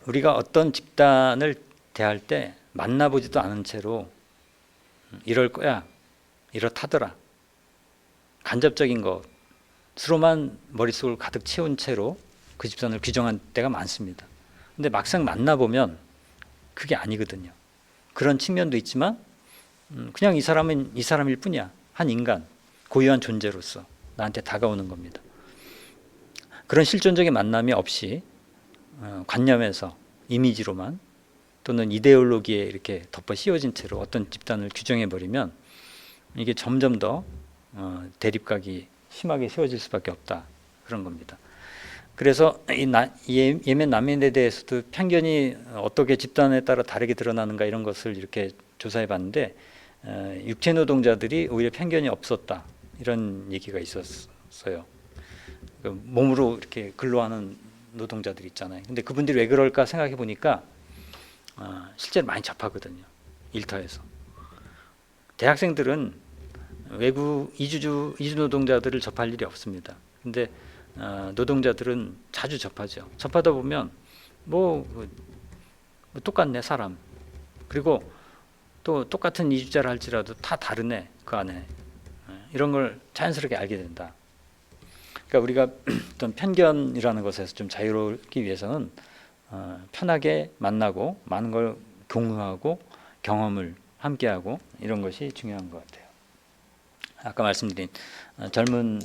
우리가 어떤 집단을 대할 때 만나보지도 않은 채로 이럴 거야, 이렇다더라, 간접적인 것으로만 머릿속을 가득 채운 채로 그 집단을 규정한 때가 많습니다. 근데 막상 만나보면 그게 아니거든요. 그런 측면도 있지만 그냥 이 사람은 이 사람일 뿐이야. 한 인간, 고유한 존재로서 나한테 다가오는 겁니다. 그런 실존적인 만남이 없이 관념에서 이미지로만 또는 이데올로기에 이렇게 덮어 씌워진 채로 어떤 집단을 규정해버리면 이게 점점 더 대립각이 심하게 세워질 수밖에 없다, 그런 겁니다. 그래서 예멘 난민에 대해서도 편견이 어떻게 집단에 따라 다르게 드러나는가 이런 것을 이렇게 조사해 봤는데 육체 노동자들이 오히려 편견이 없었다, 이런 얘기가 있었어요. 몸으로 이렇게 근로하는 노동자들 있잖아요. 근데 그분들이 왜 그럴까 생각해 보니까 실제로 많이 접하거든요. 일터에서. 대학생들은 외국 이주 노동자들을 접할 일이 없습니다. 근데 노동자들은 자주 접하죠. 접하다 보면 뭐 똑같네 사람. 그리고 또 똑같은 이주자를 할지라도 다 다르네 그 안에. 이런 걸 자연스럽게 알게 된다. 그러니까 우리가 어떤 편견이라는 것에서 좀 자유롭기 위해서는 편하게 만나고 많은 걸 공유하고 경험을 함께하고 이런 것이 중요한 것 같아요. 아까 말씀드린 젊은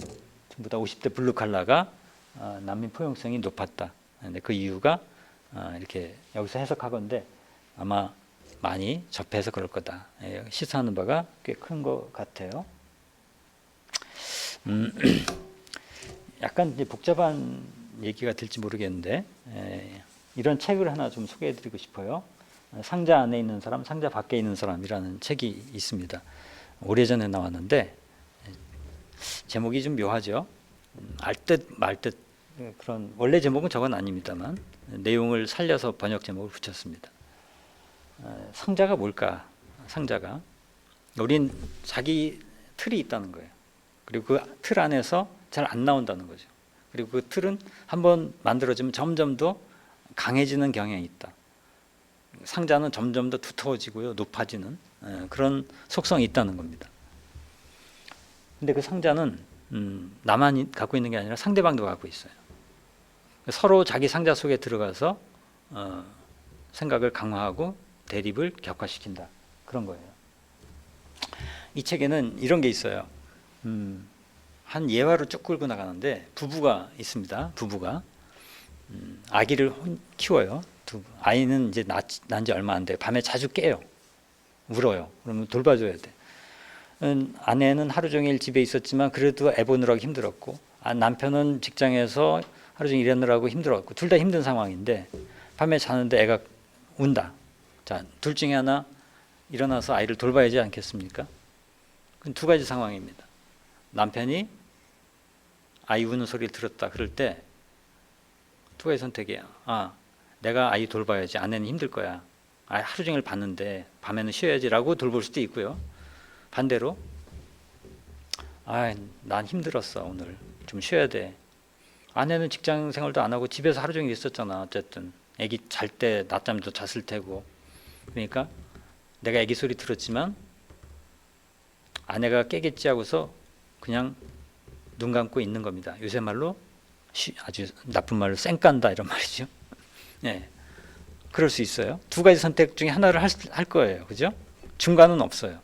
전부 다 50대 블루칼라가 난민 포용성이 높았다. 근데 그 이유가 이렇게 여기서 해석하건대 아마 많이 접해서 그럴 거다. 시사하는 바가 꽤 큰 것 같아요. 약간 이제 복잡한 얘기가 될지 모르겠는데 이런 책을 하나 좀 소개해드리고 싶어요. 상자 안에 있는 사람, 상자 밖에 있는 사람이라는 책이 있습니다. 오래전에 나왔는데 제목이 좀 묘하죠. 알듯 말듯 그런, 원래 제목은 저건 아닙니다만 내용을 살려서 번역 제목을 붙였습니다. 상자가 뭘까? 상자가 우린 자기 틀이 있다는 거예요. 그리고 그 틀 안에서 잘 안 나온다는 거죠. 그리고 그 틀은 한번 만들어지면 점점 더 강해지는 경향이 있다. 상자는 점점 더 두터워지고요, 높아지는 그런 속성이 있다는 겁니다. 근데 그 상자는 나만 갖고 있는 게 아니라 상대방도 갖고 있어요. 서로 자기 상자 속에 들어가서 생각을 강화하고 대립을 격화시킨다, 그런 거예요. 이 책에는 이런 게 있어요. 한 예화로 쭉 끌고 나가는데 부부가 있습니다. 부부가 아기를 키워요. 아이는 이제 난 지 얼마 안 돼요. 밤에 자주 깨요. 울어요. 그러면 돌봐줘야 돼. 아내는 하루 종일 집에 있었지만 그래도 애 보느라고 힘들었고, 남편은 직장에서 하루 종일 일하느라고 힘들었고, 둘 다 힘든 상황인데 밤에 자는데 애가 운다. 자, 둘 중에 하나 일어나서 아이를 돌봐야 하지 않겠습니까? 그건 두 가지 상황입니다. 남편이 아이 우는 소리를 들었다 그럴 때 두 가지 선택이에요. 내가 아이 돌봐야지. 아내는 힘들 거야. 하루 종일 봤는데 밤에는 쉬어야지라고 돌볼 수도 있고요. 반대로 난 힘들었어. 오늘 좀 쉬어야 돼. 아내는 직장 생활도 안 하고 집에서 하루 종일 있었잖아. 어쨌든 애기 잘 때 낮잠도 잤을 테고. 그러니까 내가 애기 소리 들었지만 아내가 깨겠지 하고서 그냥 눈 감고 있는 겁니다. 요새 말로 아주 나쁜 말로 쌩깐다 이런 말이죠. 네, 그럴 수 있어요. 두 가지 선택 중에 하나를 할 거예요. 그죠? 중간은 없어요.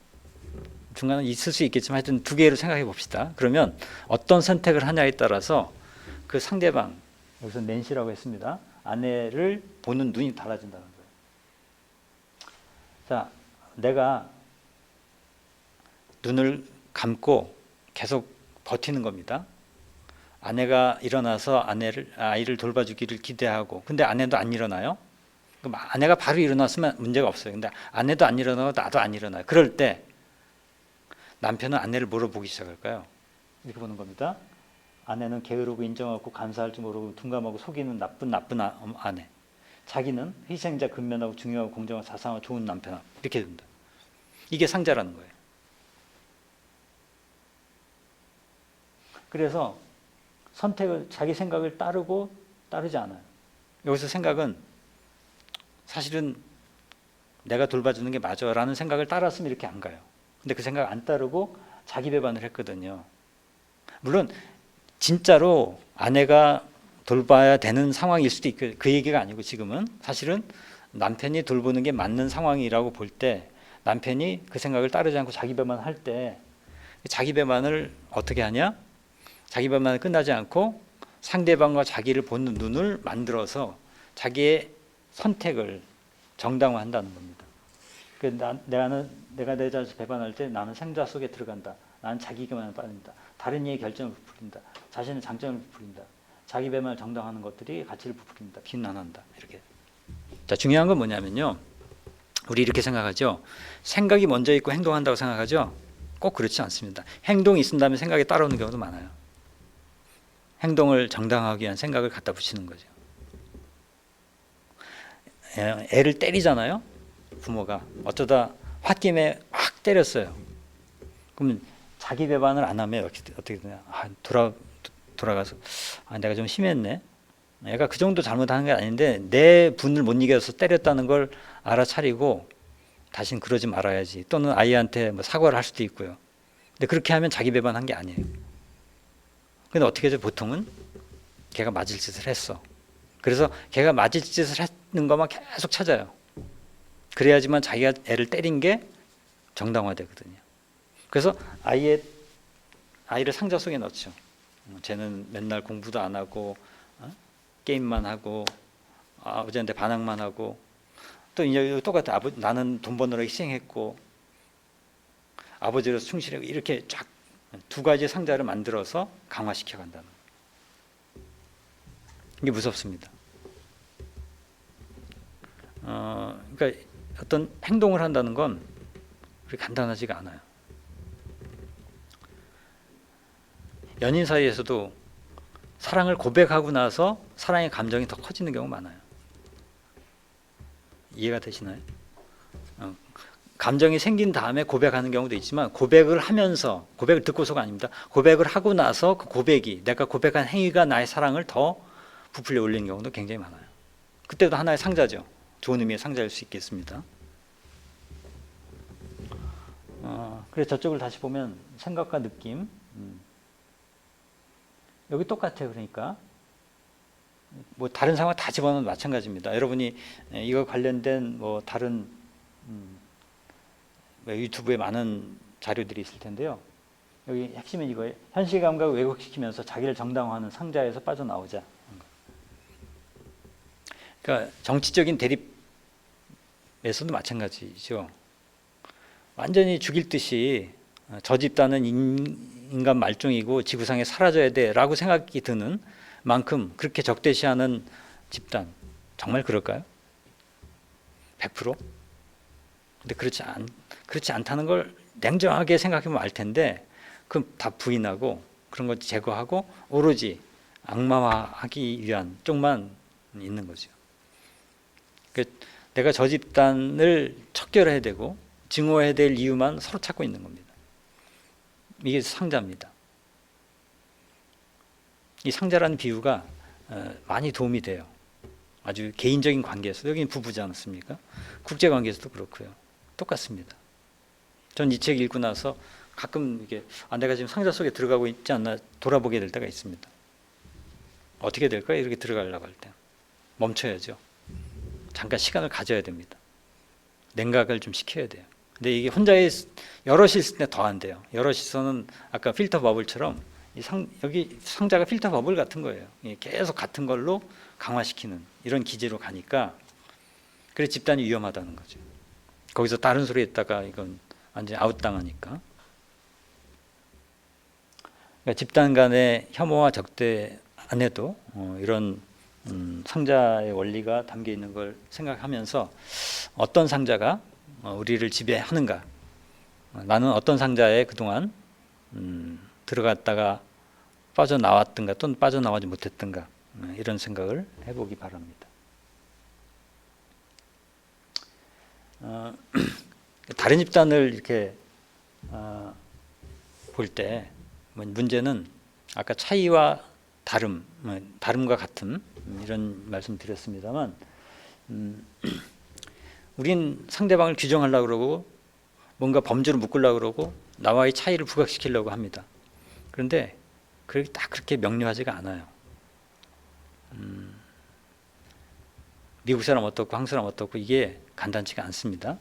중간은 있을 수 있겠지만 하여튼 두 개로 생각해 봅시다. 그러면 어떤 선택을 하냐에 따라서 그 상대방, 여기서 낸시라고 했습니다. 아내를 보는 눈이 달라진다는 거예요. 자, 내가 눈을 감고 계속 버티는 겁니다. 아내가 일어나서 아이를 돌봐주기를 기대하고, 근데 아내도 안 일어나요. 그럼 아내가 바로 일어났으면 문제가 없어요. 근데 아내도 안 일어나고 나도 안 일어나요. 그럴 때 남편은 아내를 뭐로 보기 시작할까요? 이렇게 보는 겁니다. 아내는 게으르고 인정하고 감사할 줄 모르고 둔감하고 속이는 나쁜 아내. 자기는 희생자, 근면하고 중요하고 공정하고 자상하고 좋은 남편. 이렇게 된다. 이게 상자라는 거예요. 그래서 선택을, 자기 생각을 따르고 따르지 않아요. 여기서 생각은 사실은 내가 돌봐주는 게 맞아 라는 생각을 따랐으면 이렇게 안 가요. 근데 그 생각 안 따르고 자기 배반을 했거든요. 물론 진짜로 아내가 돌봐야 되는 상황일 수도 있고, 그 얘기가 아니고 지금은 사실은 남편이 돌보는 게 맞는 상황이라고 볼 때 남편이 그 생각을 따르지 않고 자기 배반할 때, 자기 배반을 어떻게 하냐? 자기 배반은 끝나지 않고 상대방과 자기를 보는 눈을 만들어서 자기의 선택을 정당화한다는 겁니다. 내가 내 자신을 배반할 때 나는 생자 속에 들어간다. 나는 자기 배반에 빠진다. 다른 이의 결정을 부풀린다. 자신의 장점을 부풀린다. 자기 배반을 정당화하는 것들이 가치를 부풀린다. 비난한다. 이렇게. 자, 중요한 건 뭐냐면요. 우리 이렇게 생각하죠. 생각이 먼저 있고 행동한다고 생각하죠. 꼭 그렇지 않습니다. 행동이 있은 다음에 생각이 따라오는 경우도 많아요. 행동을 정당화하기 위한 생각을 갖다 붙이는 거죠. 애를 때리잖아요. 부모가 어쩌다 홧김에 확 때렸어요. 그러면 자기 배반을 안 하면 어떻게 되냐? 돌아가서 내가 좀 심했네. 애가 그 정도 잘못하는 게 아닌데 내 분을 못 이겨서 때렸다는 걸 알아차리고 다신 그러지 말아야지. 또는 아이한테 뭐 사과를 할 수도 있고요. 근데 그렇게 하면 자기 배반한 게 아니에요. 근데 어떻게 해서 보통은 걔가 맞을 짓을 했어. 그래서 걔가 맞을 짓을 하는 것만 계속 찾아요. 그래야지만 자기가 애를 때린 게 정당화되거든요. 그래서 아이를 상자 속에 넣죠. 쟤는 맨날 공부도 안 하고 게임만 하고 아버지한테 반항만 하고, 또 이제 똑같아. 나는 돈 버느라 희생했고 아버지로서 충실하고, 이렇게 쫙 두 가지 상자를 만들어서 강화시켜 간다는 거예요. 이게 무섭습니다. 그러니까 어떤 행동을 한다는 건 그렇게 간단하지가 않아요. 연인 사이에서도 사랑을 고백하고 나서 사랑의 감정이 더 커지는 경우 많아요. 이해가 되시나요? 감정이 생긴 다음에 고백하는 경우도 있지만, 고백을 하면서, 고백을 듣고서가 아닙니다. 고백을 하고 나서 그 고백이, 내가 고백한 행위가 나의 사랑을 더 부풀려 올리는 경우도 굉장히 많아요. 그때도 하나의 상자죠. 좋은 의미의 상자일 수 있겠습니다. 그래서 저쪽을 다시 보면 생각과 느낌, 여기 똑같아요. 그러니까 뭐 다른 상황 다 집어넣으면 마찬가지입니다. 여러분이 이거 관련된 뭐 다른 유튜브에 많은 자료들이 있을 텐데요. 여기 핵심은 이거예요. 현실 감각을 왜곡시키면서 자기를 정당화하는 상자에서 빠져나오자. 그러니까 정치적인 대립에서도 마찬가지죠. 완전히 죽일 듯이 저 집단은 인간 말종이고 지구상에 사라져야 돼라고 생각이 드는 만큼 그렇게 적대시하는 집단, 정말 그럴까요? 100%? 근데 그렇지 않다는 걸 냉정하게 생각해보면 알 텐데, 그럼 다 부인하고 그런 걸 제거하고 오로지 악마화하기 위한 쪽만 있는 거죠. 내가 저 집단을 척결해야 되고 증오해야 될 이유만 서로 찾고 있는 겁니다. 이게 상자입니다. 이 상자라는 비유가 많이 도움이 돼요. 아주 개인적인 관계에서, 여기는 부부지 않습니까? 국제관계에서도 그렇고요. 똑같습니다. 전 이 책 읽고 나서 가끔 이게 내가 지금 상자 속에 들어가고 있지 않나 돌아보게 될 때가 있습니다. 어떻게 될까요? 이렇게 들어가려고 할 때 멈춰야죠. 잠깐 시간을 가져야 됩니다. 냉각을 좀 시켜야 돼요. 근데 이게 여럿이 있을 때 더 안 돼요. 여럿이서는 아까 필터 버블처럼 여기 상자가 필터 버블 같은 거예요. 계속 같은 걸로 강화시키는 이런 기제로 가니까, 그래서 집단이 위험하다는 거죠. 거기서 다른 소리 했다가 이건 완전히 아웃당하니까. 그러니까 집단 간의 혐오와 적대 안에도 이런 상자의 원리가 담겨 있는 걸 생각하면서 어떤 상자가 우리를 지배하는가, 나는 어떤 상자에 그동안 들어갔다가 빠져나왔든가 또는 빠져나오지 못했든가, 이런 생각을 해보기 바랍니다. 다른 집단을 이렇게 볼 때 문제는 아까 차이와 다름, 다름과 같음, 이런 말씀 드렸습니다만, 우린 상대방을 규정하려고 그러고 뭔가 범주를 묶으려고 그러고 나와의 차이를 부각시키려고 합니다. 그런데 그게 딱 그렇게 명료하지가 않아요. 미국 사람 어떻고 한국 사람 어떻고 이게 간단치가 않습니다.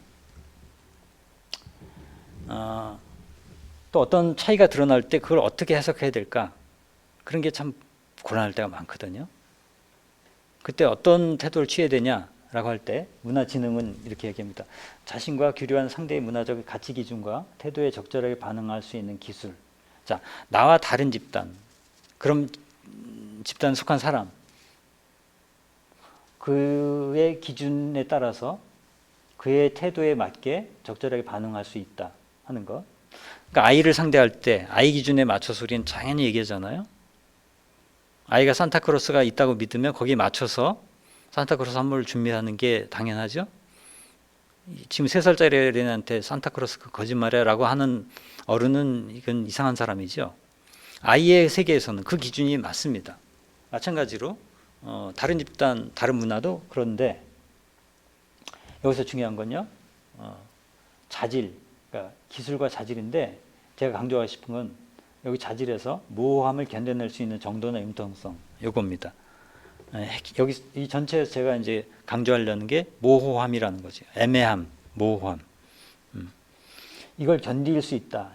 또 어떤 차이가 드러날 때 그걸 어떻게 해석해야 될까, 그런 게 참 곤란할 때가 많거든요. 그때 어떤 태도를 취해야 되냐라고 할 때 문화지능은 이렇게 얘기합니다. 자신과 교류한 상대의 문화적 가치 기준과 태도에 적절하게 반응할 수 있는 기술. 자, 나와 다른 집단, 그럼 집단에 속한 사람, 그의 기준에 따라서 그의 태도에 맞게 적절하게 반응할 수 있다 하는 것. 그러니까 아이를 상대할 때 아이 기준에 맞춰서 우리는 당연히 얘기하잖아요. 아이가 산타크로스가 있다고 믿으면 거기에 맞춰서 산타크로스 선물을 준비하는 게 당연하죠. 지금 3살짜리 어린애한테 산타크로스 그 거짓말이야 라고 하는 어른은 이건 이상한 사람이죠. 아이의 세계에서는 그 기준이 맞습니다. 마찬가지로 다른 집단, 다른 문화도 그런데 여기서 중요한 건요, 자질, 그러니까 기술과 자질인데 제가 강조하고 싶은 건 여기 자질에서 모호함을 견뎌낼 수 있는 정도나 융통성, 요겁니다. 여기 이 전체에서 제가 이제 강조하려는 게 모호함이라는 거죠. 애매함, 모호함. 이걸 견딜 수 있다.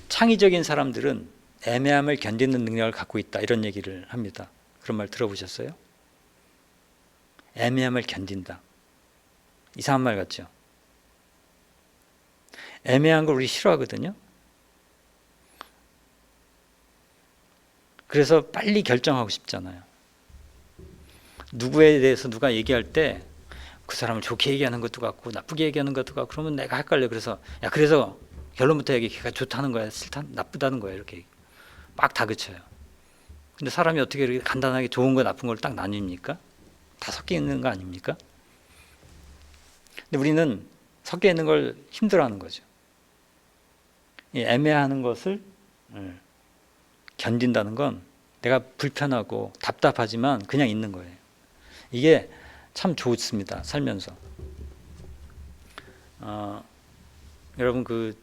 창의적인 사람들은 애매함을 견디는 능력을 갖고 있다, 이런 얘기를 합니다. 그런 말 들어보셨어요? 애매함을 견딘다. 이상한 말 같죠? 애매한 걸 우리 싫어하거든요. 그래서 빨리 결정하고 싶잖아요. 누구에 대해서 누가 얘기할 때 그 사람을 좋게 얘기하는 것도 같고 나쁘게 얘기하는 것도 같고 그러면 내가 헷갈려. 그래서 그래서 결론부터 얘기가 좋다는 거야, 싫다, 나쁘다는 거야, 이렇게 막 다그쳐요. 근데 사람이 어떻게 이렇게 간단하게 좋은 거 나쁜 걸 딱 나뉩니까? 다 섞여 있는 거 아닙니까? 근데 우리는 섞여 있는 걸 힘들어하는 거죠. 애매한 것을 견딘다는 건 내가 불편하고 답답하지만 그냥 있는 거예요. 이게 참 좋습니다, 살면서. 여러분 그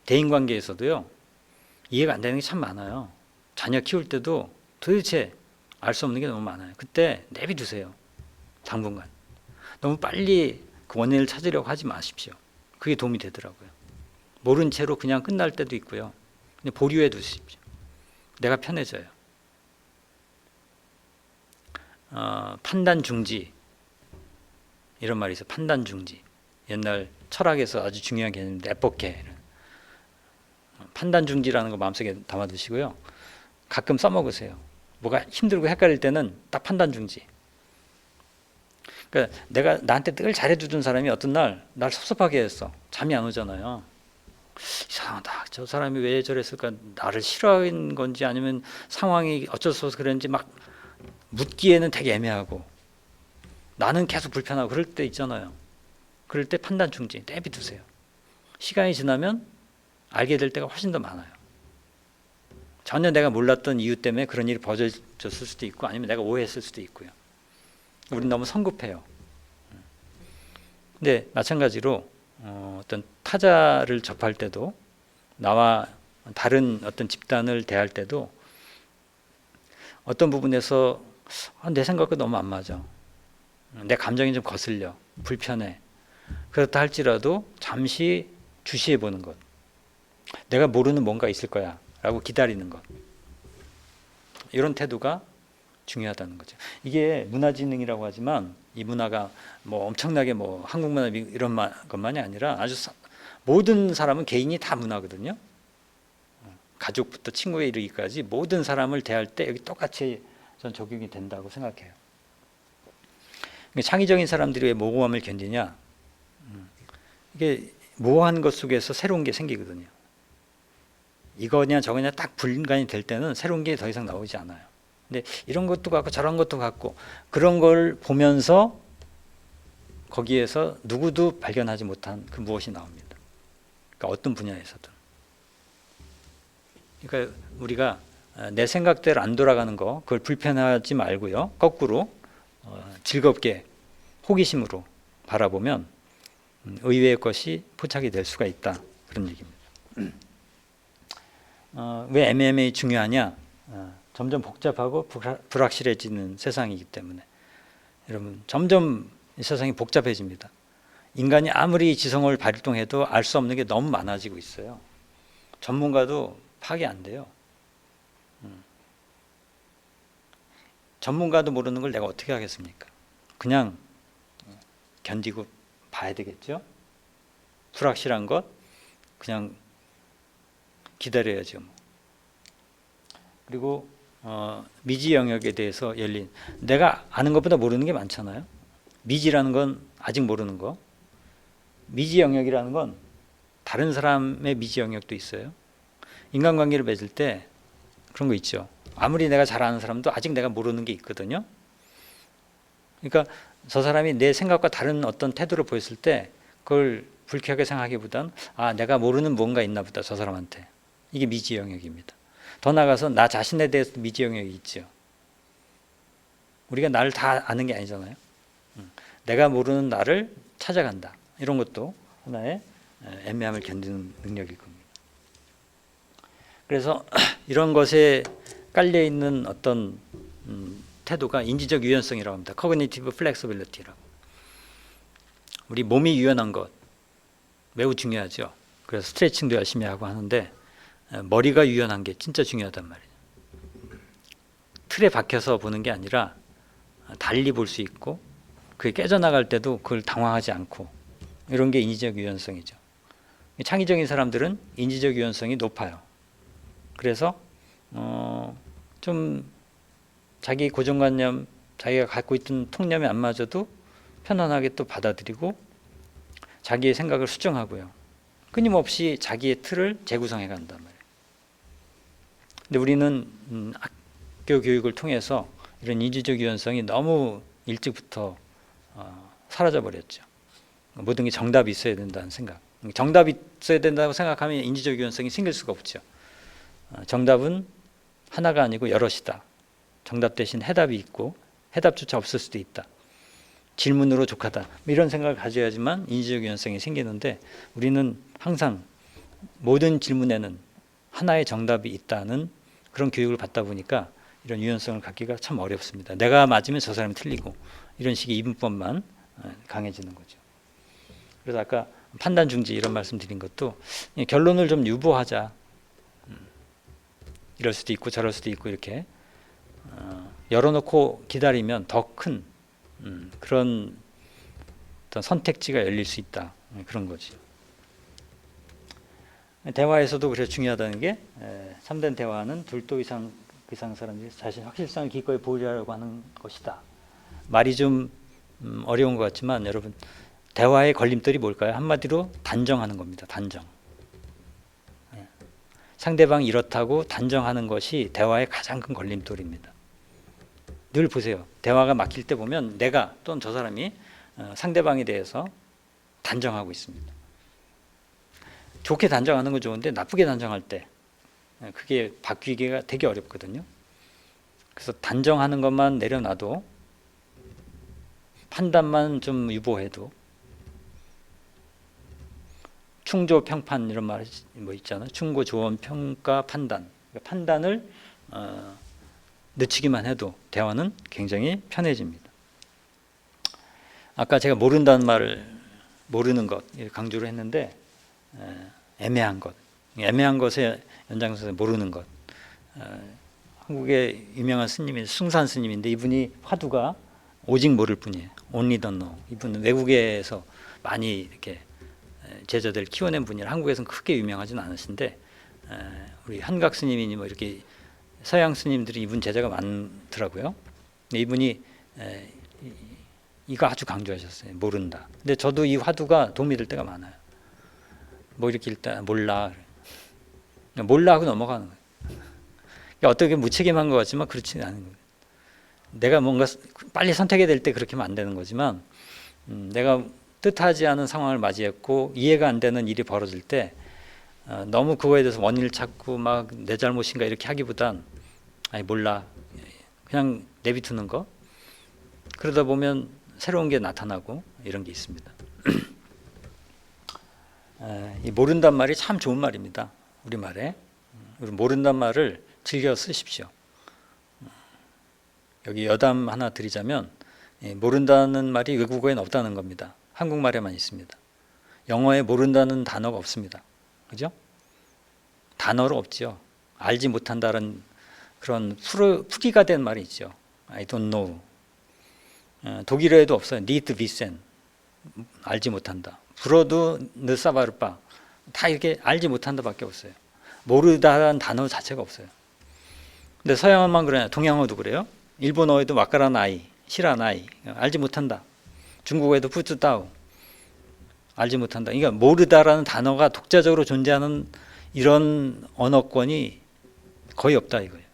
대인관계에서도요, 이해가 안 되는 게 참 많아요. 자녀 키울 때도 도대체 알 수 없는 게 너무 많아요. 그때 내비두세요. 당분간. 너무 빨리 그 원인을 찾으려고 하지 마십시오. 그게 도움이 되더라고요. 모른 채로 그냥 끝날 때도 있고요. 그냥 보류해 두십시오. 내가 편해져요. 판단 중지, 이런 말이 있어요. 판단 중지. 옛날 철학에서 아주 중요한 개념인데 에포케. 판단 중지라는 거 마음속에 담아두시고요. 가끔 써먹으세요. 뭐가 힘들고 헷갈릴 때는 딱 판단 중지. 그러니까 내가 나한테 늘 잘해주던 사람이 어떤 날 날 섭섭하게 했어. 잠이 안 오잖아요. 이상하다. 저 사람이 왜 저랬을까? 나를 싫어하는 건지 아니면 상황이 어쩔 수 없어서 그런지 막 묻기에는 되게 애매하고 나는 계속 불편하고 그럴 때 있잖아요. 그럴 때 판단 중지 내비두세요. 시간이 지나면 알게 될 때가 훨씬 더 많아요. 전혀 내가 몰랐던 이유 때문에 그런 일이 벌어졌을 수도 있고 아니면 내가 오해했을 수도 있고요. 우린 너무 성급해요. 근데 마찬가지로 어떤 타자를 접할 때도 나와 다른 어떤 집단을 대할 때도 어떤 부분에서 내 생각과 너무 안 맞아. 내 감정이 좀 거슬려. 불편해. 그렇다 할지라도 잠시 주시해 보는 것. 내가 모르는 뭔가 있을 거야 라고 기다리는 것. 이런 태도가 중요하다는 거죠. 이게 문화지능이라고 하지만 이 문화가 뭐 엄청나게 뭐 한국 문화 이런 것만이 아니라 아주 모든 사람은 개인이 다 문화거든요. 가족부터 친구에 이르기까지 모든 사람을 대할 때 여기 똑같이 전 적용이 된다고 생각해요. 창의적인 사람들이 왜 모호함을 견디냐? 이게 모호한 것 속에서 새로운 게 생기거든요. 이거냐 저거냐 딱 분간이 될 때는 새로운 게 더 이상 나오지 않아요. 근데 이런 것도 같고 저런 것도 같고 그런 걸 보면서 거기에서 누구도 발견하지 못한 그 무엇이 나옵니다. 그러니까 어떤 분야에서든. 그러니까 우리가 내 생각대로 안 돌아가는 거 그걸 불편하지 말고요. 거꾸로 즐겁게 호기심으로 바라보면 의외의 것이 포착이 될 수가 있다. 그런 얘기입니다. 왜 MMA 중요하냐? 점점 복잡하고 불확실해지는 세상이기 때문에 여러분 점점 이 세상이 복잡해집니다. 인간이 아무리 지성을 발동해도 알 수 없는 게 너무 많아지고 있어요. 전문가도 파악이 안 돼요. 전문가도 모르는 걸 내가 어떻게 하겠습니까? 그냥 견디고 봐야 되겠죠. 불확실한 것 그냥 기다려야죠. 그리고 미지 영역에 대해서 열린 내가 아는 것보다 모르는 게 많잖아요. 미지라는 건 아직 모르는 거. 미지 영역이라는 건 다른 사람의 미지 영역도 있어요. 인간관계를 맺을 때 그런 거 있죠. 아무리 내가 잘 아는 사람도 아직 내가 모르는 게 있거든요. 그러니까 저 사람이 내 생각과 다른 어떤 태도를 보였을 때 그걸 불쾌하게 생각하기보단 내가 모르는 뭔가 있나 보다 저 사람한테. 이게 미지 영역입니다. 더 나아가서 나 자신에 대해서 미지 영역이 있죠. 우리가 나를 다 아는 게 아니잖아요. 내가 모르는 나를 찾아간다. 이런 것도 하나의 애매함을 견디는 능력일 겁니다. 그래서 이런 것에 깔려있는 어떤 태도가 인지적 유연성이라고 합니다. Cognitive Flexibility라고. 우리 몸이 유연한 것 매우 중요하죠. 그래서 스트레칭도 열심히 하고 하는데 머리가 유연한 게 진짜 중요하단 말이에요. 틀에 박혀서 보는 게 아니라 달리 볼 수 있고 그게 깨져나갈 때도 그걸 당황하지 않고 이런 게 인지적 유연성이죠. 창의적인 사람들은 인지적 유연성이 높아요. 그래서 좀 자기 고정관념, 자기가 갖고 있던 통념에 안 맞아도 편안하게 또 받아들이고 자기의 생각을 수정하고요. 끊임없이 자기의 틀을 재구성해 간단 말이에요. 근데 우리는 학교 교육을 통해서 이런 인지적 유연성이 너무 일찍부터 사라져 버렸죠. 모든 게 정답이 있어야 된다는 생각. 정답이 있어야 된다고 생각하면 인지적 유연성이 생길 수가 없죠. 정답은 하나가 아니고 여럿이다. 정답 대신 해답이 있고 해답조차 없을 수도 있다. 질문으로 족하다. 이런 생각을 가져야지만 인지적 유연성이 생기는데 우리는 항상 모든 질문에는 하나의 정답이 있다는 그런 교육을 받다 보니까 이런 유연성을 갖기가 참 어렵습니다. 내가 맞으면 저 사람이 틀리고 이런 식의 이분법만 강해지는 거죠. 그래서 아까 판단 중지 이런 말씀 드린 것도 결론을 좀 유보하자. 이럴 수도 있고 저럴 수도 있고 이렇게 열어놓고 기다리면 더 큰 그런 어떤 선택지가 열릴 수 있다. 그런 거죠. 대화에서도 그래서 중요하다는 게 참된 대화는 둘도 이상 그 이상 사람들이 자신의 확실성을 기꺼이 보여주려고 하는 것이다. 말이 좀 어려운 것 같지만 여러분 대화의 걸림돌이 뭘까요? 한마디로 단정하는 겁니다. 단정. 상대방이 이렇다고 단정하는 것이 대화의 가장 큰 걸림돌입니다. 늘 보세요. 대화가 막힐 때 보면 내가 또는 저 사람이 상대방에 대해서 단정하고 있습니다. 좋게 단정하는 건 좋은데 나쁘게 단정할 때 그게 바뀌기가 되게 어렵거든요. 그래서 단정하는 것만 내려놔도 판단만 좀 유보해도 충조, 평판 이런 말 뭐 있잖아요. 충고, 조언, 평가, 판단. 그러니까 판단을 늦추기만 해도 대화는 굉장히 편해집니다. 아까 제가 모른다는 말을 모르는 것 강조를 했는데 애매한 것, 애매한 것의 연장선에서 모르는 것. 한국의 유명한 스님이 숭산 스님인데 이분이 화두가 오직 모를 뿐이에요. Only don't know. 이분은 외국에서 많이 이렇게 제자들 키워낸 분이라 한국에서는 크게 유명하지는 않으신데 우리 한각 스님이니 뭐 이렇게 서양 스님들이 이분 제자가 많더라고요. 근데 이분이 이거 아주 강조하셨어요. 모른다. 근데 저도 이 화두가 도움이 될 때가 많아요. 뭐 이렇게 일단 몰라 하고 넘어가는 거예요. 그러니까 어떻게 무책임한 것 같지만 그렇지 않은 거예요. 내가 뭔가 빨리 선택해야 될 때 그렇게 하면 안 되는 거지만 내가 뜻하지 않은 상황을 맞이했고 이해가 안 되는 일이 벌어질 때 너무 그거에 대해서 원인을 찾고 막 내 잘못인가 이렇게 하기보단 아니 몰라 그냥 내비두는 거. 그러다 보면 새로운 게 나타나고 이런 게 있습니다. 이 모른단 말이 참 좋은 말입니다. 우리말에. 모른단 말을 즐겨 쓰십시오. 여기 여담 하나 드리자면 모른다는 말이 외국어에는 없다는 겁니다. 한국말에만 있습니다. 영어에 모른다는 단어가 없습니다. 그죠? 단어로 없죠. 알지 못한다는 그런 풀이가 된 말이 있죠. I don't know. 독일어에도 없어요. nicht wissen. 알지 못한다. 불어도 느사바르바. 다 이렇게 알지 못한다밖에 없어요. 모르다라는 단어 자체가 없어요. 근데 서양어만 그래요. 동양어도 그래요. 일본어에도 와카라나이, 시라나이, 알지 못한다. 중국어에도 푸츠다우, 알지 못한다. 그러니까 모르다라는 단어가 독자적으로 존재하는 이런 언어권이 거의 없다 이거예요.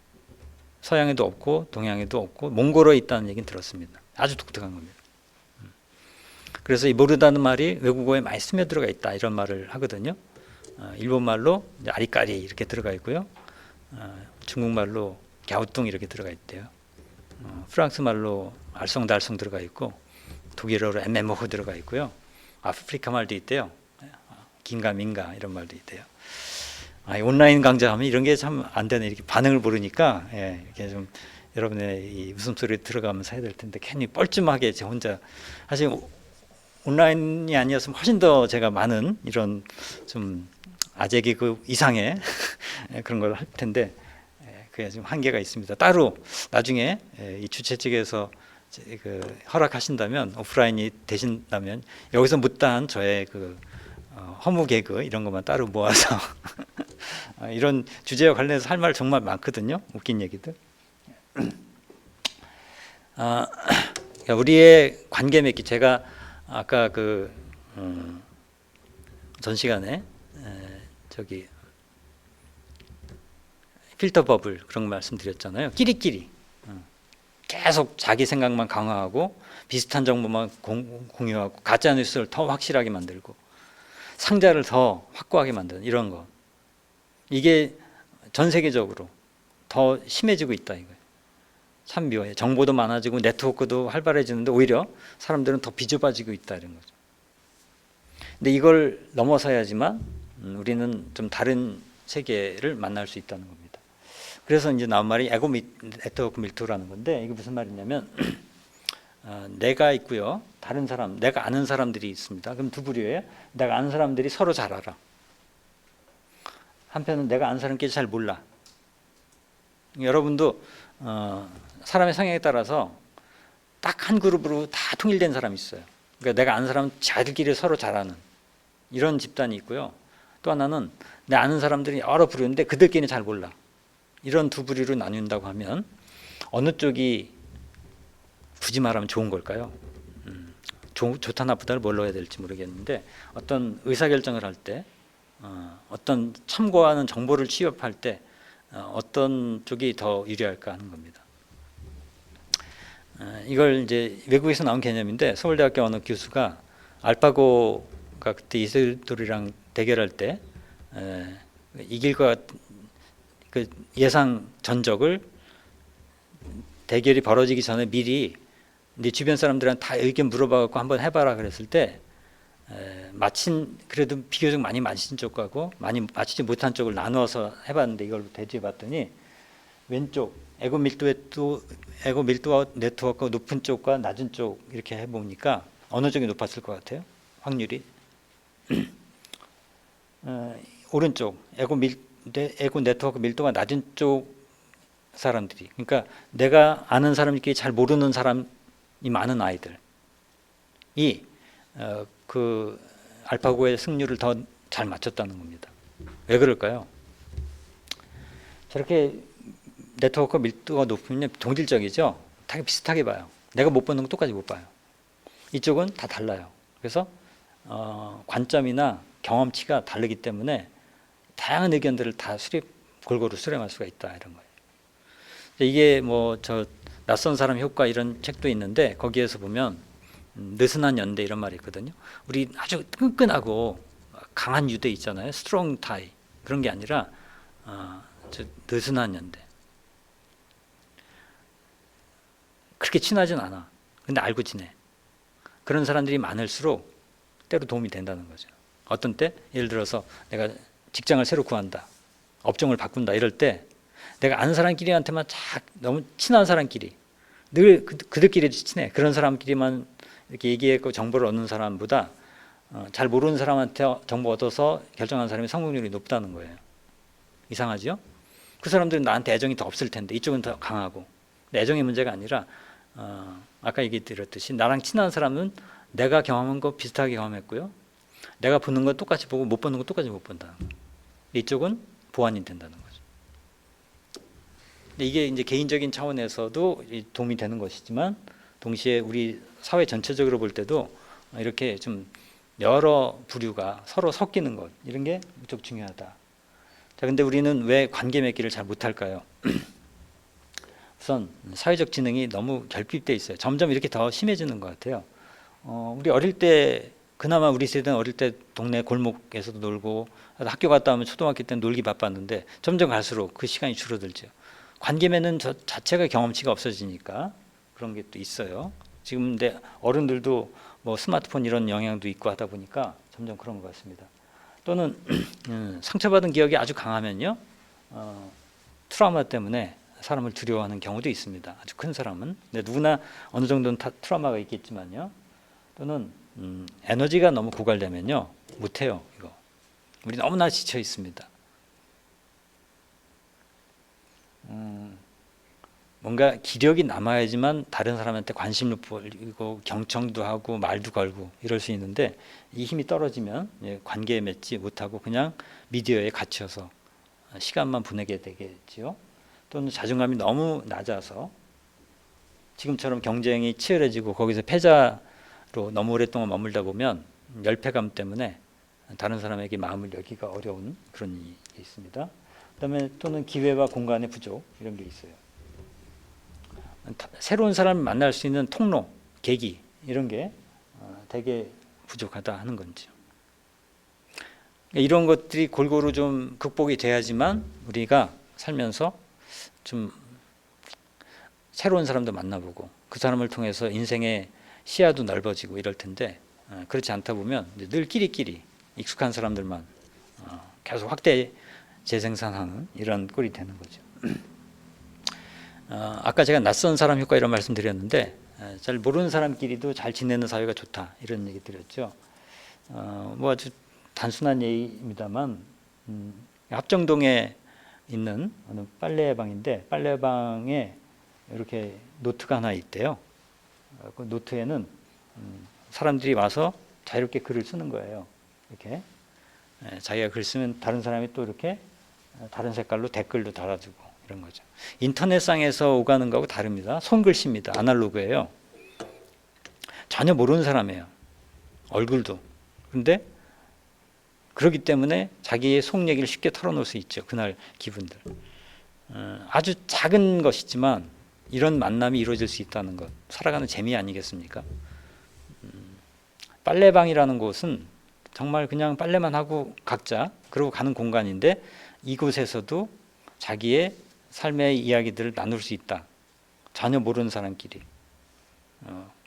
서양에도 없고 동양에도 없고 몽골어에 있다는 얘기는 들었습니다. 아주 독특한 겁니다. 그래서 이 모르다는 말이 외국어에 많이 스며들어가 있다 이런 말을 하거든요. 일본말로 아리까리 이렇게 들어가 있고요. 중국말로 갸우뚱 이렇게 들어가 있대요. 프랑스말로 알쏭달쏭 들어가 있고 독일어로 MMO 들어가 있고요. 아프리카 말도 있대요. 긴가민가 이런 말도 있대요. 온라인 강좌하면 이런 게 참 안 되네. 이렇게 반응을 모르니까 이렇게 좀 여러분의 이 웃음소리 들어가면서 해야 될 텐데 괜히 뻘쭘하게 제 혼자 사실 온라인이 아니었으면 훨씬 더 제가 많은 이런 좀 아재 개그 이상의 그런 걸 할 텐데 그게 좀 한계가 있습니다. 따로 나중에 이 주최 측에서 허락하신다면 오프라인이 되신다면 여기서 못다한 저의 그 허무 개그 이런 것만 따로 모아서 이런 주제와 관련해서 할 말 정말 많거든요. 웃긴 얘기들. 우리의 관계 맺기 제가 아까 전 시간에 저기 필터 버블 그런 거 말씀드렸잖아요. 끼리끼리 계속 자기 생각만 강화하고 비슷한 정보만 공유하고 가짜 뉴스를 더 확실하게 만들고 상자를 더 확고하게 만드는 이런 거. 이게 전 세계적으로 더 심해지고 있다 이거예요. 참 묘해요. 정보도 많아지고 네트워크도 활발해지는데 오히려 사람들은 더 비좁아지고 있다 이런 거죠. 근데 이걸 넘어서야지만 우리는 좀 다른 세계를 만날 수 있다는 겁니다. 그래서 이제 나온 말이 에고 네트워크 밀도라는 건데 이게 무슨 말이냐면 내가 있고요. 다른 사람, 내가 아는 사람들이 있습니다. 그럼 두 부류예요. 내가 아는 사람들이 서로 잘 알아. 한편은 내가 아는 사람끼리 잘 몰라. 여러분도 사람의 성향에 따라서 딱 한 그룹으로 다 통일된 사람이 있어요. 그러니까 내가 아는 사람은 자기들끼리 서로 잘 아는 이런 집단이 있고요. 또 하나는 내 아는 사람들이 여러 부류인데 그들끼리는 잘 몰라. 이런 두 부류로 나뉜다고 하면 어느 쪽이 굳이 말하면 좋은 걸까요? 좋다 나쁘다를 뭘로 해야 될지 모르겠는데 어떤 의사결정을 할 때 어떤 참고하는 정보를 취합할 때 어떤 쪽이 더 유리할까 하는 겁니다. 이걸 이제 외국에서 나온 개념인데 서울대학교 어느 교수가 알파고가 그때 이세돌이랑 대결할 때 이길 것 그 예상 전적을 대결이 벌어지기 전에 미리 네 주변 사람들한테 다 의견 물어봐갖고 한번 해봐라 그랬을 때 마친 그래도 비교적 많이 마친 쪽하고 많이 마치지 못한 쪽을 나누어서 해봤는데 이걸 대조해봤더니 왼쪽 에고 밀도와 네트워크가 높은 쪽과 낮은 쪽 이렇게 해보니까 어느 쪽이 높았을 것 같아요? 확률이 오른쪽 에고 네트워크 밀도가 낮은 쪽 사람들이. 그러니까 내가 아는 사람들끼리 잘 모르는 사람이 많은 아이들이 그 알파고의 승률을 더 잘 맞췄다는 겁니다. 왜 그럴까요? 저렇게 네트워크 밀도가 높으면 동질적이죠. 다 비슷하게 봐요. 내가 못 보는 거 똑같이 못 봐요. 이쪽은 다 달라요. 그래서 관점이나 경험치가 다르기 때문에 다양한 의견들을 다 골고루 수렴할 수가 있다, 이런 거예요. 이게 뭐 저 낯선 사람 효과 이런 책도 있는데 거기에서 보면 느슨한 연대 이런 말이 있거든요. 우리 아주 끈끈하고 강한 유대 있잖아요. strong tie. 그런 게 아니라 느슨한 연대. 그렇게 친하진 않아. 근데 알고 지내. 그런 사람들이 많을수록 때로 도움이 된다는 거죠. 어떤 때 예를 들어서 내가 직장을 새로 구한다, 업종을 바꾼다 이럴 때 내가 아는 사람끼리한테만 너무 친한 사람끼리 늘 그들끼리 친해. 그런 사람끼리만 이렇게 얘기했고 정보를 얻는 사람보다 잘 모르는 사람한테 정보 얻어서 결정하는 사람이 성공률이 높다는 거예요. 이상하죠? 그 사람들은 나한테 애정이 더 없을 텐데 이쪽은 더 강하고. 근데 애정의 문제가 아니라 아까 얘기 드렸듯이 나랑 친한 사람은 내가 경험한 거 비슷하게 경험했고요. 내가 보는 건 똑같이 보고 못 보는 건 똑같이 못 본다. 이쪽은 보완이 된다는 거죠. 근데 이게 이제 개인적인 차원에서도 도움이 되는 것이지만 동시에 우리 사회 전체적으로 볼 때도 이렇게 좀 여러 부류가 서로 섞이는 것 이런 게 무척 중요하다. 자, 근데 우리는 왜 관계 맺기를 잘 못할까요? 우선 사회적 지능이 너무 결핍돼 있어요. 점점 이렇게 더 심해지는 것 같아요. 우리 어릴 때 그나마 우리 세대는 어릴 때 동네 골목에서도 놀고 학교 갔다 오면 초등학교 때는 놀기 바빴는데 점점 갈수록 그 시간이 줄어들죠. 관계 맺는 자체가 경험치가 없어지니까 그런 게 또 있어요. 지금 근데 어른들도 뭐 스마트폰 이런 영향도 있고 하다 보니까 점점 그런 것 같습니다. 또는 상처받은 기억이 아주 강하면요, 트라우마 때문에 사람을 두려워하는 경우도 있습니다. 아주 큰 사람은. 근데 누구나 어느 정도는 트라우마가 있겠지만요. 또는 에너지가 너무 고갈되면요 못해요. 이거 우리 너무나 지쳐 있습니다. 뭔가 기력이 남아야지만 다른 사람한테 관심을 보이고 경청도 하고 말도 걸고 이럴 수 있는데 이 힘이 떨어지면 관계에 맺지 못하고 그냥 미디어에 갇혀서 시간만 보내게 되겠지요. 또는 자존감이 너무 낮아서 지금처럼 경쟁이 치열해지고 거기서 패자로 너무 오랫동안 머물다 보면 열패감 때문에 다른 사람에게 마음을 열기가 어려운 그런 게 있습니다. 그다음에 또는 기회와 공간의 부족 이런 게 있어요. 새로운 사람을 만날 수 있는 통로, 계기 이런 게 되게 부족하다 하는 건지요. 이런 것들이 골고루 좀 극복이 돼야지만 우리가 살면서 좀 새로운 사람도 만나보고 그 사람을 통해서 인생의 시야도 넓어지고 이럴 텐데 그렇지 않다 보면 늘 끼리끼리 익숙한 사람들만 계속 확대 재생산하는 이런 꼴이 되는 거죠. 아까 제가 낯선 사람 효과 이런 말씀 드렸는데 잘 모르는 사람끼리도 잘 지내는 사회가 좋다 이런 얘기 드렸죠. 뭐 아주 단순한 얘기입니다만 합정동에 있는 어느 빨래방인데 빨래방에 이렇게 노트가 하나 있대요. 그 노트에는 사람들이 와서 자유롭게 글을 쓰는 거예요. 이렇게 자기가 글 쓰면 다른 사람이 또 이렇게 다른 색깔로 댓글도 달아주고 이런 거죠. 인터넷상에서 오가는 거하고 다릅니다. 손글씨입니다. 아날로그예요. 전혀 모르는 사람이에요. 얼굴도. 그런데 그렇기 때문에 자기의 속 얘기를 쉽게 털어놓을 수 있죠. 그날 기분들. 아주 작은 것이지만 이런 만남이 이루어질 수 있다는 것. 살아가는 재미 아니겠습니까? 빨래방이라는 곳은 정말 그냥 빨래만 하고 각자 그러고 가는 공간인데 이곳에서도 자기의 삶의 이야기들을 나눌 수 있다. 전혀 모르는 사람끼리.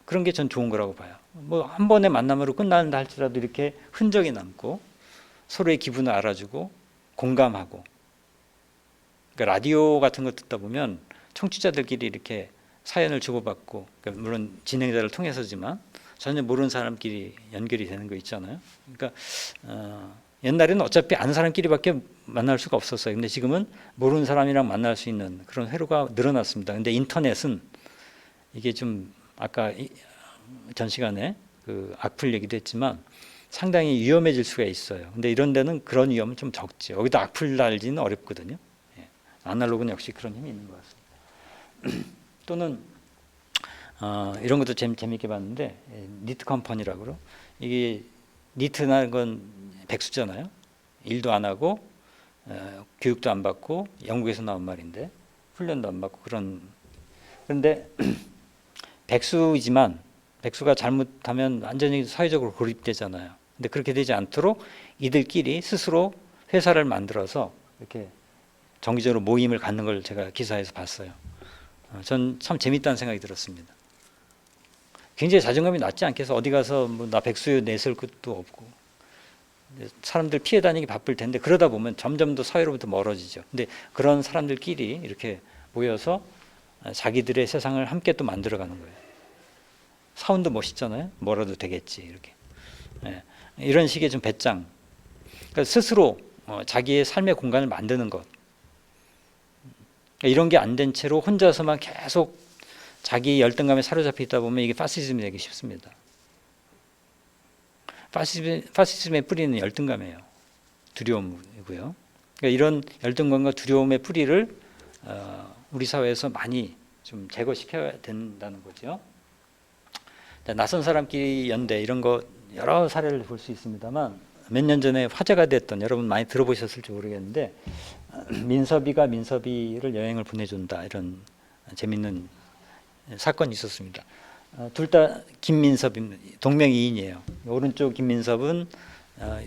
그런 게 전 좋은 거라고 봐요. 뭐 한 번의 만남으로 끝난다 할지라도 이렇게 흔적이 남고 서로의 기분을 알아주고 공감하고. 그러니까 라디오 같은 거 듣다 보면 청취자들끼리 이렇게 사연을 주고받고, 그러니까 물론 진행자를 통해서지만 전혀 모르는 사람끼리 연결이 되는 거 있잖아요. 그러니까 옛날에는 어차피 아는 사람끼리밖에 만날 수가 없었어요. 근데 지금은 모르는 사람이랑 만날 수 있는 그런 회로가 늘어났습니다. 근데 인터넷은 이게 좀 아까 전 시간에 그 악플 얘기도 했지만 상당히 위험해질 수가 있어요. 근데 이런 데는 그런 위험은 좀 적죠. 여기다 악플 달기는 어렵거든요. 예. 아날로그는 역시 그런 힘이 있는 것 같습니다. 또는 이런 것도 재밌게 봤는데 니트 컴퍼니라고 그러. 이게 니트라는 건 백수잖아요. 일도 안 하고 교육도 안 받고 영국에서 나온 말인데 훈련도 안 받고 그런데 백수이지만 백수가 잘못하면 완전히 사회적으로 고립되잖아요. 근데 그렇게 되지 않도록 이들끼리 스스로 회사를 만들어서 이렇게 정기적으로 모임을 갖는 걸 제가 기사에서 봤어요. 전 참 재밌다는 생각이 들었습니다. 굉장히 자존감이 낮지 않겠어? 어디 가서 뭐 나 백수 내세울 것도 없고 사람들 피해 다니기 바쁠 텐데 그러다 보면 점점 더 사회로부터 멀어지죠. 근데 그런 사람들끼리 이렇게 모여서 자기들의 세상을 함께 또 만들어가는 거예요. 사운드 멋있잖아요. 뭐라도 되겠지 이렇게. 예. 이런 식의 좀 배짱. 그러니까 스스로 자기의 삶의 공간을 만드는 것. 그러니까 이런 게 안 된 채로 혼자서만 계속 자기 열등감에 사로잡혀 있다 보면 이게 파시즘이 되기 쉽습니다. 파시즘의 뿌리는 열등감이에요. 두려움이고요. 그러니까 이런 열등감과 두려움의 뿌리를 우리 사회에서 많이 좀 제거시켜야 된다는 거죠. 낯선 사람끼리 연대 이런 거 여러 사례를 볼 수 있습니다만 몇 년 전에 화제가 됐던 여러분 많이 들어보셨을지 모르겠는데 민섭이가 민섭이를 여행을 보내준다 이런 재밌는 사건이 있었습니다. 둘 다 김민섭 동명이인이에요. 오른쪽 김민섭은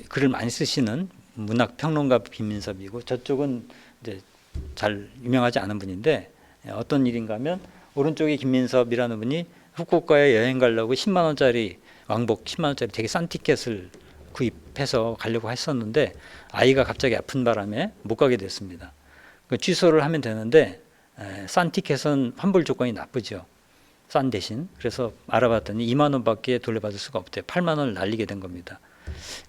글을 많이 쓰시는 문학 평론가 김민섭이고 저쪽은 이제 잘 유명하지 않은 분인데 어떤 일인가 하면 오른쪽에 김민섭이라는 분이 후쿠오카에 여행 가려고 10만 원짜리 왕복 10만 원짜리 되게 싼 티켓을 구입해서 가려고 했었는데 아이가 갑자기 아픈 바람에 못 가게 됐습니다. 취소를 하면 되는데 싼 티켓은 환불 조건이 나쁘죠. 싼 대신. 그래서 알아봤더니 2만 원밖에 돌려받을 수가 없대요. 8만 원을 날리게 된 겁니다.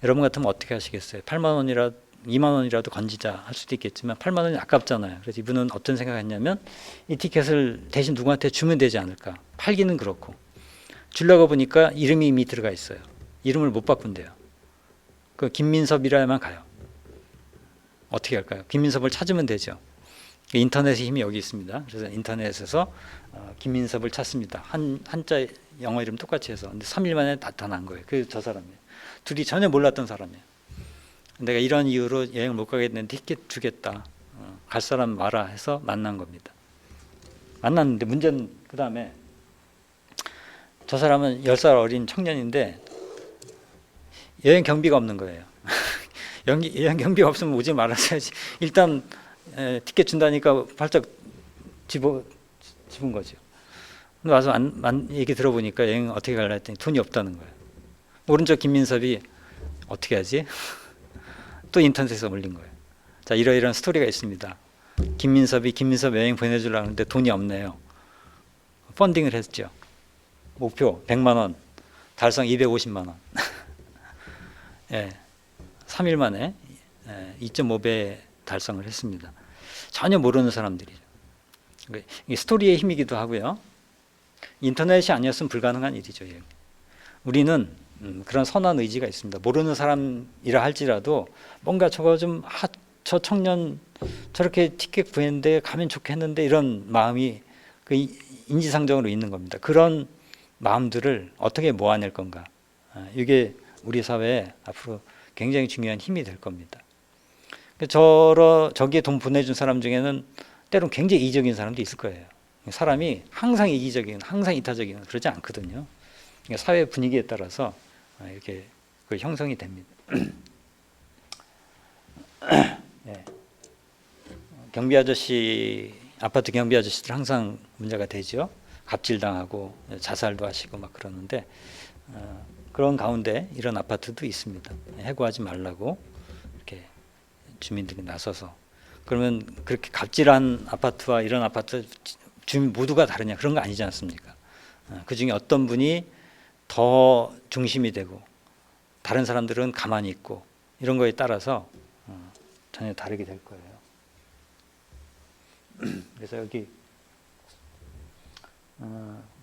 여러분 같으면 어떻게 하시겠어요? 8만 원이라 2만 원이라도 건지자 할 수도 있겠지만 8만 원이 아깝잖아요. 그래서 이분은 어떤 생각을 했냐면 이 티켓을 대신 누구한테 주면 되지 않을까. 팔기는 그렇고 주려고 보니까 이름이 이미 들어가 있어요. 이름을 못 바꾼대요. 그 김민섭이라야만 가요. 어떻게 할까요? 김민섭을 찾으면 되죠. 인터넷의 힘이 여기 있습니다. 그래서 인터넷에서 김민섭을 찾습니다. 한자 영어 이름 똑같이 해서. 근데 3일 만에 나타난 거예요. 그 저 사람이에요. 둘이 전혀 몰랐던 사람이에요. 내가 이런 이유로 여행을 못 가겠는데 티켓 주겠다. 갈 사람 와라 해서 만난 겁니다. 만났는데 문제는 그 다음에 저 사람은 10살 어린 청년인데 여행 경비가 없는 거예요. 여행 경비가 없으면 오지 말았어야지. 일단 티켓 준다니까 발짝 집은 거죠. 와서 얘기 들어보니까 여행 어떻게 갈라 했더니 돈이 없다는 거예요. 오른쪽 김민섭이 어떻게 하지? 또 인터넷에서 올린 거예요. 자, 이러이러한 스토리가 있습니다. 김민섭 여행 보내주려고 하는데 돈이 없네요. 펀딩을 했죠. 목표 100만 원, 달성 250만 원. 예, 3일 만에 2.5배 달성을 했습니다. 전혀 모르는 사람들이죠. 이게 스토리의 힘이기도 하고요. 인터넷이 아니었으면 불가능한 일이죠. 우리는 그런 선한 의지가 있습니다. 모르는 사람이라 할지라도 뭔가 저 청년 저렇게 티켓 구했는데 가면 좋겠는데 이런 마음이 그 인지상정으로 있는 겁니다. 그런 마음들을 어떻게 모아낼 건가. 이게 우리 사회에 앞으로 굉장히 중요한 힘이 될 겁니다. 저기에 돈 보내준 사람 중에는 때론 굉장히 이기적인 사람도 있을 거예요. 사람이 항상 이기적인, 항상 이타적인 그러지 않거든요. 그러니까 사회 분위기에 따라서 이렇게 형성이 됩니다. 네. 아파트 경비 아저씨들 항상 문제가 되죠. 갑질당하고 자살도 하시고 막 그러는데 그런 가운데 이런 아파트도 있습니다. 해고하지 말라고 이렇게 주민들이 나서서 그러면 그렇게 갑질한 아파트와 이런 아파트 주민 모두가 다르냐 그런 거 아니지 않습니까? 그 중에 어떤 분이 더 중심이 되고 다른 사람들은 가만히 있고 이런 거에 따라서 전혀 다르게 될 거예요. 그래서 여기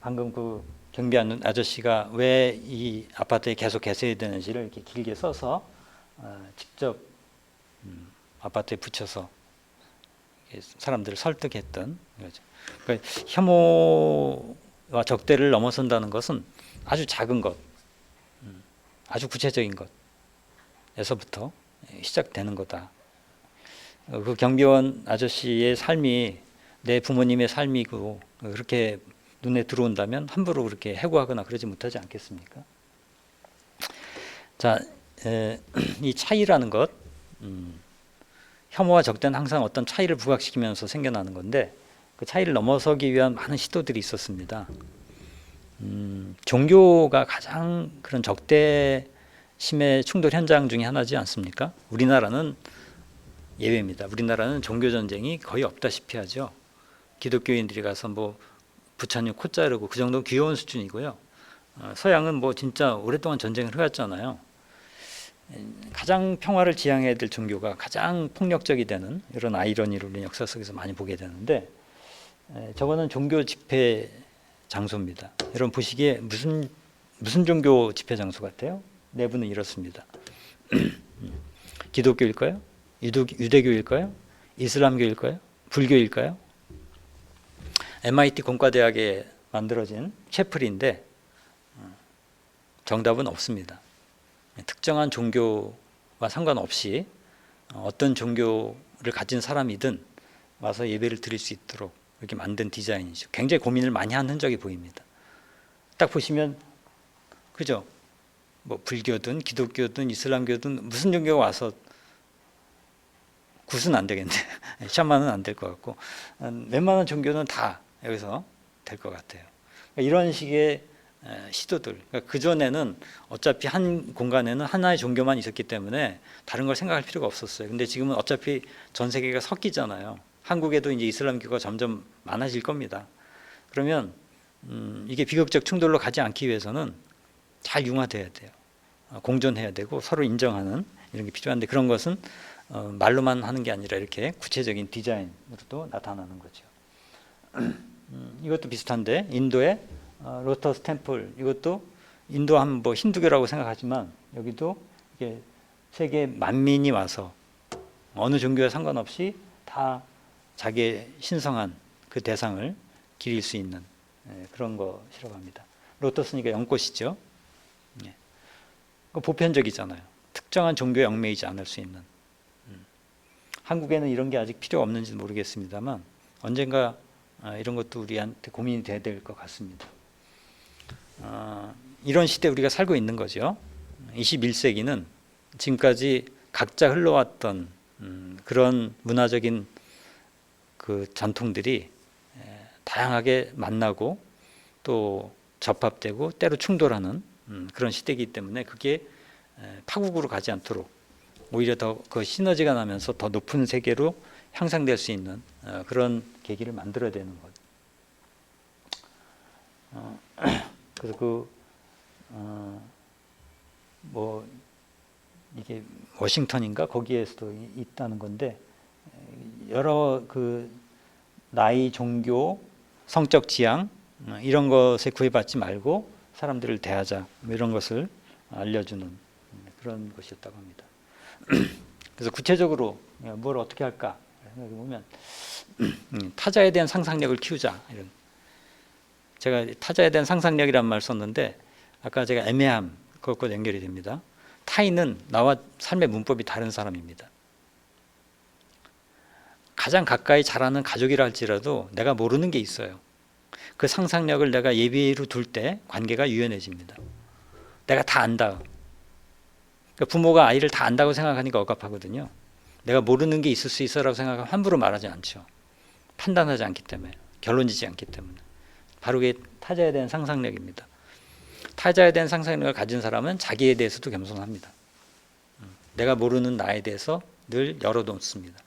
방금 그 경비하는 아저씨가 왜 이 아파트에 계속 계셔야 되는지를 이렇게 길게 써서 직접 아파트에 붙여서 사람들을 설득했던 거죠. 그러니까 혐오와 적대를 넘어선다는 것은 아주 작은 것, 아주 구체적인 것에서부터 시작되는 거다. 그 경비원 아저씨의 삶이 내 부모님의 삶이고 그렇게 눈에 들어온다면 함부로 그렇게 해고하거나 그러지 못하지 않겠습니까? 자, 이 차이라는 것, 혐오와 적대는 항상 어떤 차이를 부각시키면서 생겨나는 건데 그 차이를 넘어서기 위한 많은 시도들이 있었습니다. 종교가 가장 그런 적대심의 충돌 현장 중에 하나지 않습니까? 우리나라는 예외입니다. 우리나라는 종교 전쟁이 거의 없다시피 하죠. 기독교인들이 가서 뭐 부처님 코 자르고 그 정도 귀여운 수준이고요. 서양은 뭐 진짜 오랫동안 전쟁을 해왔잖아요. 가장 평화를 지향해야 될 종교가 가장 폭력적이 되는 이런 아이러니를 우리 역사 속에서 많이 보게 되는데 저거는 종교 집회 장소입니다. 여러분 보시기에 무슨 종교 집회 장소 같아요? 내부는 이렇습니다. 기독교일까요? 유대교일까요? 이슬람교일까요? 불교일까요? MIT 공과대학에 만들어진 채플인데 정답은 없습니다. 특정한 종교와 상관없이 어떤 종교를 가진 사람이든 와서 예배를 드릴 수 있도록 이렇게 만든 디자인이죠. 굉장히 고민을 많이 한 흔적이 보입니다. 딱 보시면 그죠? 뭐 불교든 기독교든 이슬람교든 무슨 종교가 와서 굿은 안 되겠네. 샤만은 안 될 것 같고 웬만한 종교는 다 여기서 될 것 같아요. 이런 식의 시도들. 그 전에는 어차피 한 공간에는 하나의 종교만 있었기 때문에 다른 걸 생각할 필요가 없었어요. 근데 지금은 어차피 전 세계가 섞이잖아요. 한국에도 이제 이슬람교가 점점 많아질 겁니다. 그러면 이게 비극적 충돌로 가지 않기 위해서는 잘 융화돼야 돼요. 공존해야 되고 서로 인정하는 이런 게 필요한데 그런 것은 말로만 하는 게 아니라 이렇게 구체적인 디자인으로도 나타나는 거죠. 이것도 비슷한데 인도의 로터스 템플 이것도 인도 하면 뭐 힌두교라고 생각하지만 여기도 이게 세계 만민이 와서 어느 종교와 상관없이 다 자기의 신성한 그 대상을 기릴 수 있는 그런 것이라고 합니다. 로터스니까 연꽃이죠. 보편적이잖아요. 특정한 종교에 얽매이지 않을 수 있는. 한국에는 이런 게 아직 필요 없는지 모르겠습니다만 언젠가 이런 것도 우리한테 고민이 돼야 될 것 같습니다. 이런 시대에 우리가 살고 있는 거죠. 21세기는 지금까지 각자 흘러왔던 그런 문화적인 그 전통들이 다양하게 만나고 또 접합되고 때로 충돌하는 그런 시대이기 때문에 그게 파국으로 가지 않도록 오히려 더 그 시너지가 나면서 더 높은 세계로 향상될 수 있는 그런 계기를 만들어야 되는 것. 그래서 뭐 이게 워싱턴인가 거기에서도 있다는 건데 여러 그 나이, 종교, 성적 지향 이런 것에 구애받지 말고 사람들을 대하자 이런 것을 알려주는 그런 것이었다고 합니다. 그래서 구체적으로 뭘 어떻게 할까 생각해 보면 타자에 대한 상상력을 키우자 이런. 제가 타자에 대한 상상력이란 말 썼는데 아까 제가 애매함 그것과 연결이 됩니다. 타인은 나와 삶의 문법이 다른 사람입니다. 가장 가까이 자라는 가족이라 할지라도 내가 모르는 게 있어요. 그 상상력을 내가 예비로 둘 때 관계가 유연해집니다. 내가 다 안다. 그러니까 부모가 아이를 다 안다고 생각하니까 억압하거든요. 내가 모르는 게 있을 수 있어라고 생각하면 함부로 말하지 않죠. 판단하지 않기 때문에, 결론지지 않기 때문에. 바로 그게 타자에 대한 상상력입니다. 타자에 대한 상상력을 가진 사람은 자기에 대해서도 겸손합니다. 내가 모르는 나에 대해서 늘 열어놓습니다.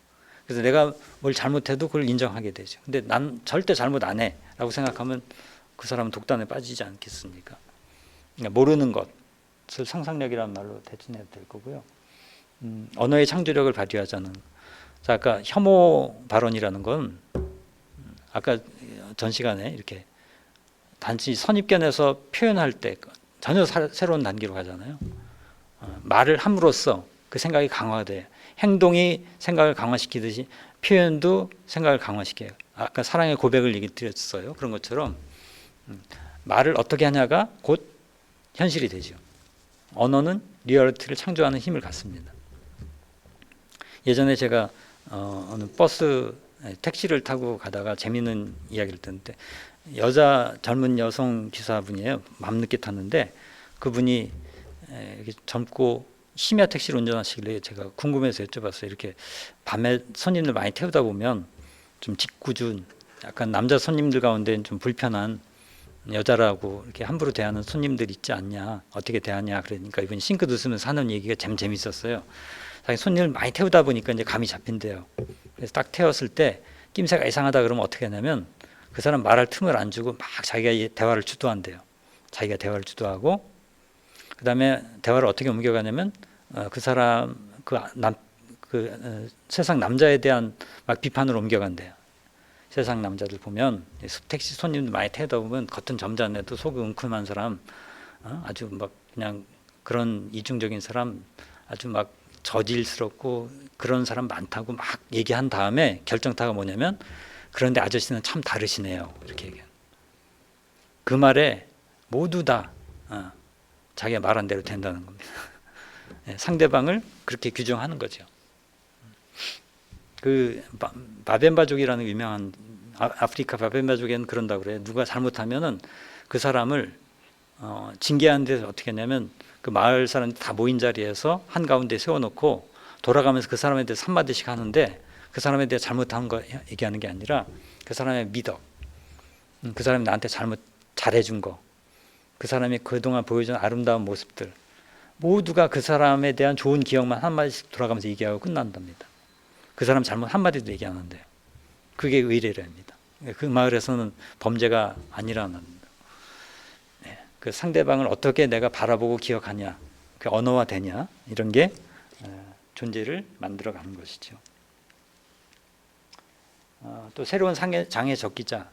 그래서 내가 뭘 잘못해도 그걸 인정하게 되죠. 근데 난 절대 잘못 안 해라고 생각하면 그 사람은 독단에 빠지지 않겠습니까? 그러니까 모르는 것을 상상력이라는 말로 대체해도 될 거고요. 언어의 창조력을 발휘하자는. 자, 아까 혐오 발언이라는 건 아까 전 시간에 이렇게 단지 선입견에서 표현할 때 전혀 새로운 단계로 가잖아요. 말을 함으로써 그 생각이 강화돼. 행동이 생각을 강화시키듯이 표현도 생각을 강화시켜요. 아까 사랑의 고백을 얘기 드렸어요. 그런 것처럼 말을 어떻게 하냐가 곧 현실이 되죠. 언어는 리얼리티를 창조하는 힘을 갖습니다. 예전에 제가 어느 버스 택시를 타고 가다가 재미있는 이야기를 듣는데 여자 젊은 여성 기사분이에요. 밤늦게 탔는데 그분이 젊고 심야 택시를 운전하시길래 제가 궁금해서 여쭤봤어요. 이렇게 밤에 손님들 많이 태우다 보면 좀 짓궂은 약간 남자 손님들 가운데는 좀 불편한 여자라고 이렇게 함부로 대하는 손님들 있지 않냐, 어떻게 대하냐. 그러니까 이분이 싱긋 웃으면서 하는 얘기가 참 재밌었어요. 자기 손님을 많이 태우다 보니까 이제 감이 잡힌대요. 그래서 딱 태웠을 때 낌새가 이상하다 그러면 어떻게 하냐면 그 사람 말할 틈을 안 주고 막 자기가 대화를 주도한대요. 자기가 대화를 주도하고 그 다음에 대화를 어떻게 옮겨가냐면 그 사람 세상 남자에 대한 막 비판을 옮겨간대요. 세상 남자들 보면 택시 손님들 많이 태우다 보면 겉은 점잖아도 속은 웅큼한 사람, 아주 막 그냥 그런 이중적인 사람, 아주 막 저질스럽고 그런 사람 많다고 막 얘기한 다음에 결정타가 뭐냐면 그런데 아저씨는 참 다르시네요. 이렇게 얘기해요. 그 말에 모두 다 자기가 말한 대로 된다는 겁니다. 상대방을 그렇게 규정하는 거죠. 그 바벤바족이라는 유명한 아프리카 바벤바족에는 그런다고 그래요. 누가 잘못하면은 그 사람을 징계하는 데서 어떻게 했냐면 그 마을 사람들 다 모인 자리에서 한가운데 세워놓고 돌아가면서 그 사람에 대해서 한마디씩 하는데 그 사람에 대해 잘못한 거 얘기하는 게 아니라 그 사람의 미덕, 그 사람이 나한테 잘해준 거, 그 사람이 그동안 보여준 아름다운 모습들 모두가 그 사람에 대한 좋은 기억만 한마디씩 돌아가면서 얘기하고 끝난답니다. 그 사람 잘못 한마디도 얘기 안 한대요. 그게 의례랍니다. 그 마을에서는 범죄가 아니라는, 그 상대방을 어떻게 내가 바라보고 기억하냐, 그 언어화되냐, 이런 게 존재를 만들어가는 것이죠. 또 새로운 장애 적기자,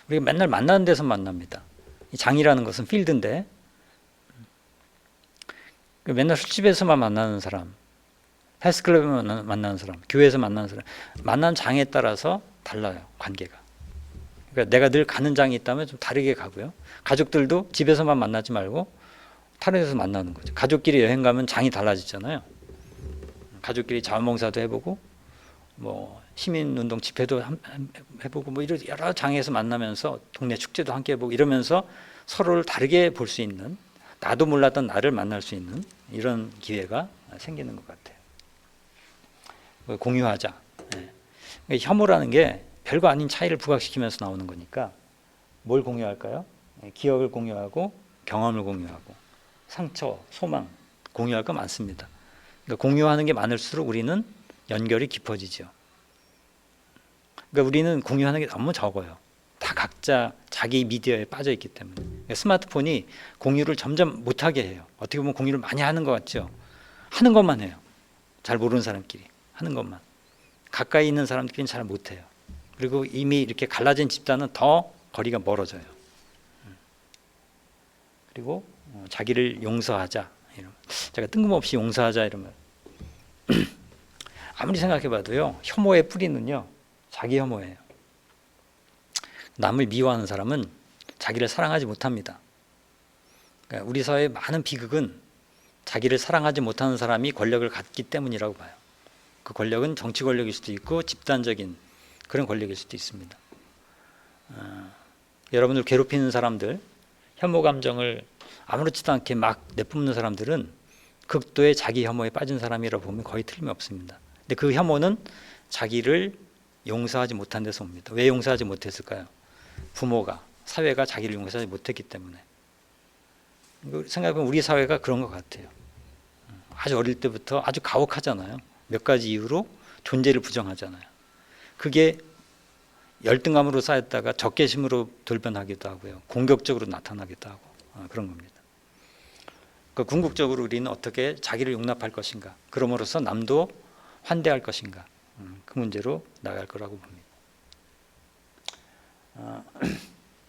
우리가 맨날 만나는 데서 만납니다. 이 장이라는 것은 필드인데 맨날 술집에서만 만나는 사람, 헬스클럽에서 만나는 사람, 교회에서 만나는 사람, 만난 장에 따라서 달라요, 관계가. 그러니까 내가 늘 가는 장이 있다면 좀 다르게 가고요. 가족들도 집에서만 만나지 말고 다른 데서 만나는 거죠. 가족끼리 여행 가면 장이 달라지잖아요. 가족끼리 자원봉사도 해보고 뭐 시민운동 집회도 해보고 뭐 이런 여러 장에서 만나면서 동네 축제도 함께 해보고 이러면서 서로를 다르게 볼 수 있는, 나도 몰랐던 나를 만날 수 있는 이런 기회가 생기는 것 같아요. 공유하자. 혐오라는 게 별거 아닌 차이를 부각시키면서 나오는 거니까 뭘 공유할까요? 기억을 공유하고 경험을 공유하고 상처, 소망 공유할 거 많습니다. 그러니까 공유하는 게 많을수록 우리는 연결이 깊어지죠. 그러니까 우리는 공유하는 게 너무 적어요. 다 각자 자기 미디어에 빠져 있기 때문에. 그러니까 스마트폰이 공유를 점점 못하게 해요. 어떻게 보면 공유를 많이 하는 것 같죠. 하는 것만 해요. 잘 모르는 사람끼리 하는 것만. 가까이 있는 사람들끼리는 잘 못해요. 그리고 이미 이렇게 갈라진 집단은 더 거리가 멀어져요. 그리고 자기를 용서하자. 이러면. 제가 뜬금없이 용서하자 이러면 아무리 생각해봐도요, 혐오의 뿌리는요 자기 혐오예요. 남을 미워하는 사람은 자기를 사랑하지 못합니다. 그러니까 우리 사회의 많은 비극은 자기를 사랑하지 못하는 사람이 권력을 갖기 때문이라고 봐요. 그 권력은 정치 권력일 수도 있고 집단적인 그런 권력일 수도 있습니다. 여러분들 괴롭히는 사람들, 혐오 감정을 아무렇지도 않게 막 내뿜는 사람들은 극도의 자기 혐오에 빠진 사람이라고 보면 거의 틀림이 없습니다. 근데 그 혐오는 자기를 용서하지 못한 데서 옵니다. 왜 용서하지 못했을까요? 부모가, 사회가 자기를 용서하지 못했기 때문에. 생각해보면 우리 사회가 그런 것 같아요. 아주 어릴 때부터 아주 가혹하잖아요. 몇 가지 이유로 존재를 부정하잖아요. 그게 열등감으로 쌓였다가 적개심으로 돌변하기도 하고요. 공격적으로 나타나기도 하고 그런 겁니다. 그 궁극적으로 우리는 어떻게 자기를 용납할 것인가, 그럼으로써 남도 환대할 것인가, 그 문제로 나갈 거라고 봅니다.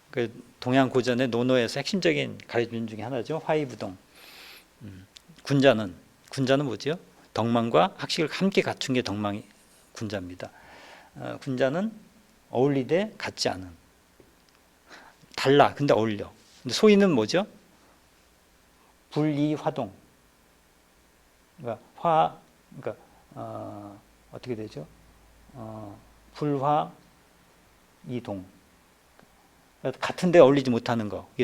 그 동양 고전의 논어에서 핵심적인 가르침 중에 하나죠. 화의부동. 군자는 뭐죠? 덕망과 학식을 함께 갖춘 게 덕망이 군자입니다. 군자는 어울리되 같지 않은, 달라 근데 어울려. 근데 소인은 뭐죠? 불이화동. 그러니까 어떻게 되죠? 불화이동. 같은데 어울리지 못하는 거. 이게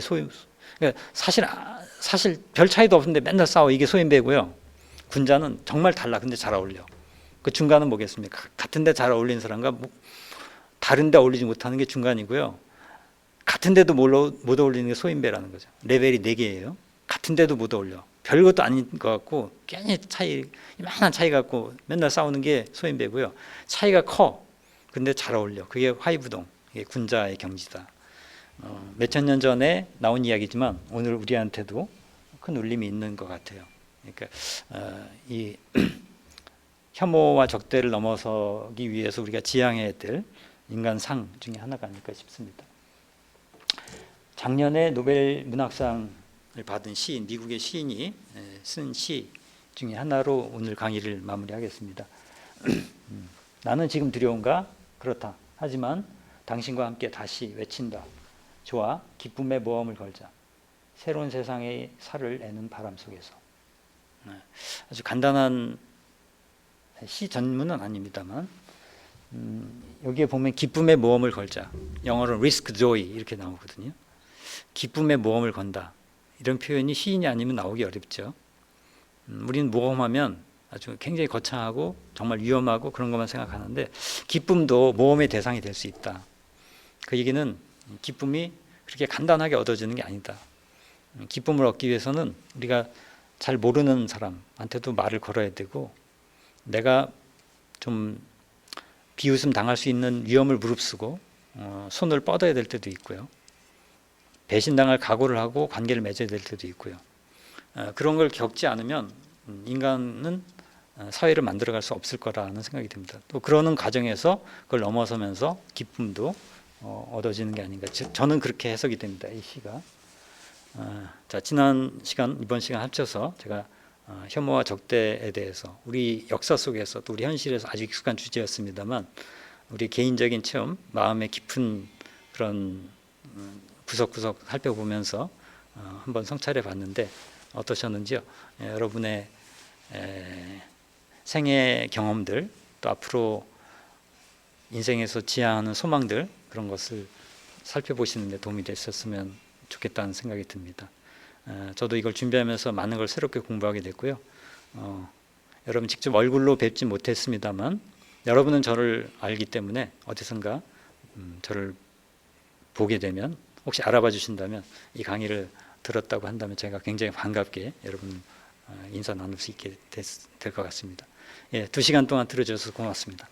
그러니까 사실 별 차이도 없는데 맨날 싸워. 이게 소인배고요. 군자는 정말 달라. 근데 잘 어울려. 그 중간은 뭐겠습니까? 같은데 잘 어울리는 사람과 다른데 어울리지 못하는 게 중간이고요. 같은데도 못 어울리는 게 소인배라는 거죠. 레벨이 4개예요. 같은데도 못 어울려. 별것도 아닌 것 같고 괜히 이만한 차이 갖고 맨날 싸우는 게 소인배고요. 차이가 커. 근데 잘 어울려. 그게 화의부동. 이게 군자의 경지다. 몇천 년 전에 나온 이야기지만 오늘 우리한테도 큰 울림이 있는 것 같아요. 그러니까 이 혐오와 적대를 넘어서기 위해서 우리가 지향해야 될 인간상 중에 하나가 아닐까 싶습니다. 작년에 노벨 문학상을 받은 시인, 미국의 시인이 쓴 시 중에 하나로 오늘 강의를 마무리하겠습니다. 나는 지금 두려운가? 그렇다. 하지만 당신과 함께 다시 외친다. 좋아, 기쁨의 모험을 걸자. 새로운 세상의 살을 내는 바람 속에서. 아주 간단한 시 전문은 아닙니다만 여기에 보면 기쁨의 모험을 걸자. 영어로 risk joy 이렇게 나오거든요. 기쁨의 모험을 건다. 이런 표현이 시인이 아니면 나오기 어렵죠. 우리는 모험하면 아주 굉장히 거창하고 정말 위험하고 그런 것만 생각하는데 기쁨도 모험의 대상이 될 수 있다. 그 얘기는 기쁨이 그렇게 간단하게 얻어지는 게 아니다. 기쁨을 얻기 위해서는 우리가 잘 모르는 사람한테도 말을 걸어야 되고 내가 좀 비웃음 당할 수 있는 위험을 무릅쓰고 손을 뻗어야 될 때도 있고요. 배신당할 각오를 하고 관계를 맺어야 될 때도 있고요. 그런 걸 겪지 않으면 인간은 사회를 만들어갈 수 없을 거라는 생각이 듭니다. 또 그러는 과정에서 그걸 넘어서면서 기쁨도 얻어지는 게 아닌가. 저는 그렇게 해석이 됩니다. 이 시가. 자, 지난 시간, 이번 시간 합쳐서 제가 혐오와 적대에 대해서 우리 역사 속에서 또 우리 현실에서 아주 익숙한 주제였습니다만 우리 개인적인 체험, 마음의 깊은 그런 구석구석 살펴보면서 한번 성찰해 봤는데 어떠셨는지요? 여러분의 생애 경험들 또 앞으로 인생에서 지향하는 소망들 그런 것을 살펴보시는 데 도움이 됐었으면 좋겠다는 생각이 듭니다. 저도 이걸 준비하면서 많은 걸 새롭게 공부하게 됐고요. 여러분 직접 얼굴로 뵙지 못했습니다만 여러분은 저를 알기 때문에 어디선가 저를 보게 되면 혹시 알아봐 주신다면 이 강의를 들었다고 한다면 제가 굉장히 반갑게 여러분 인사 나눌 수 있게 될 것 같습니다. 예, 2시간 동안 들어주셔서 고맙습니다.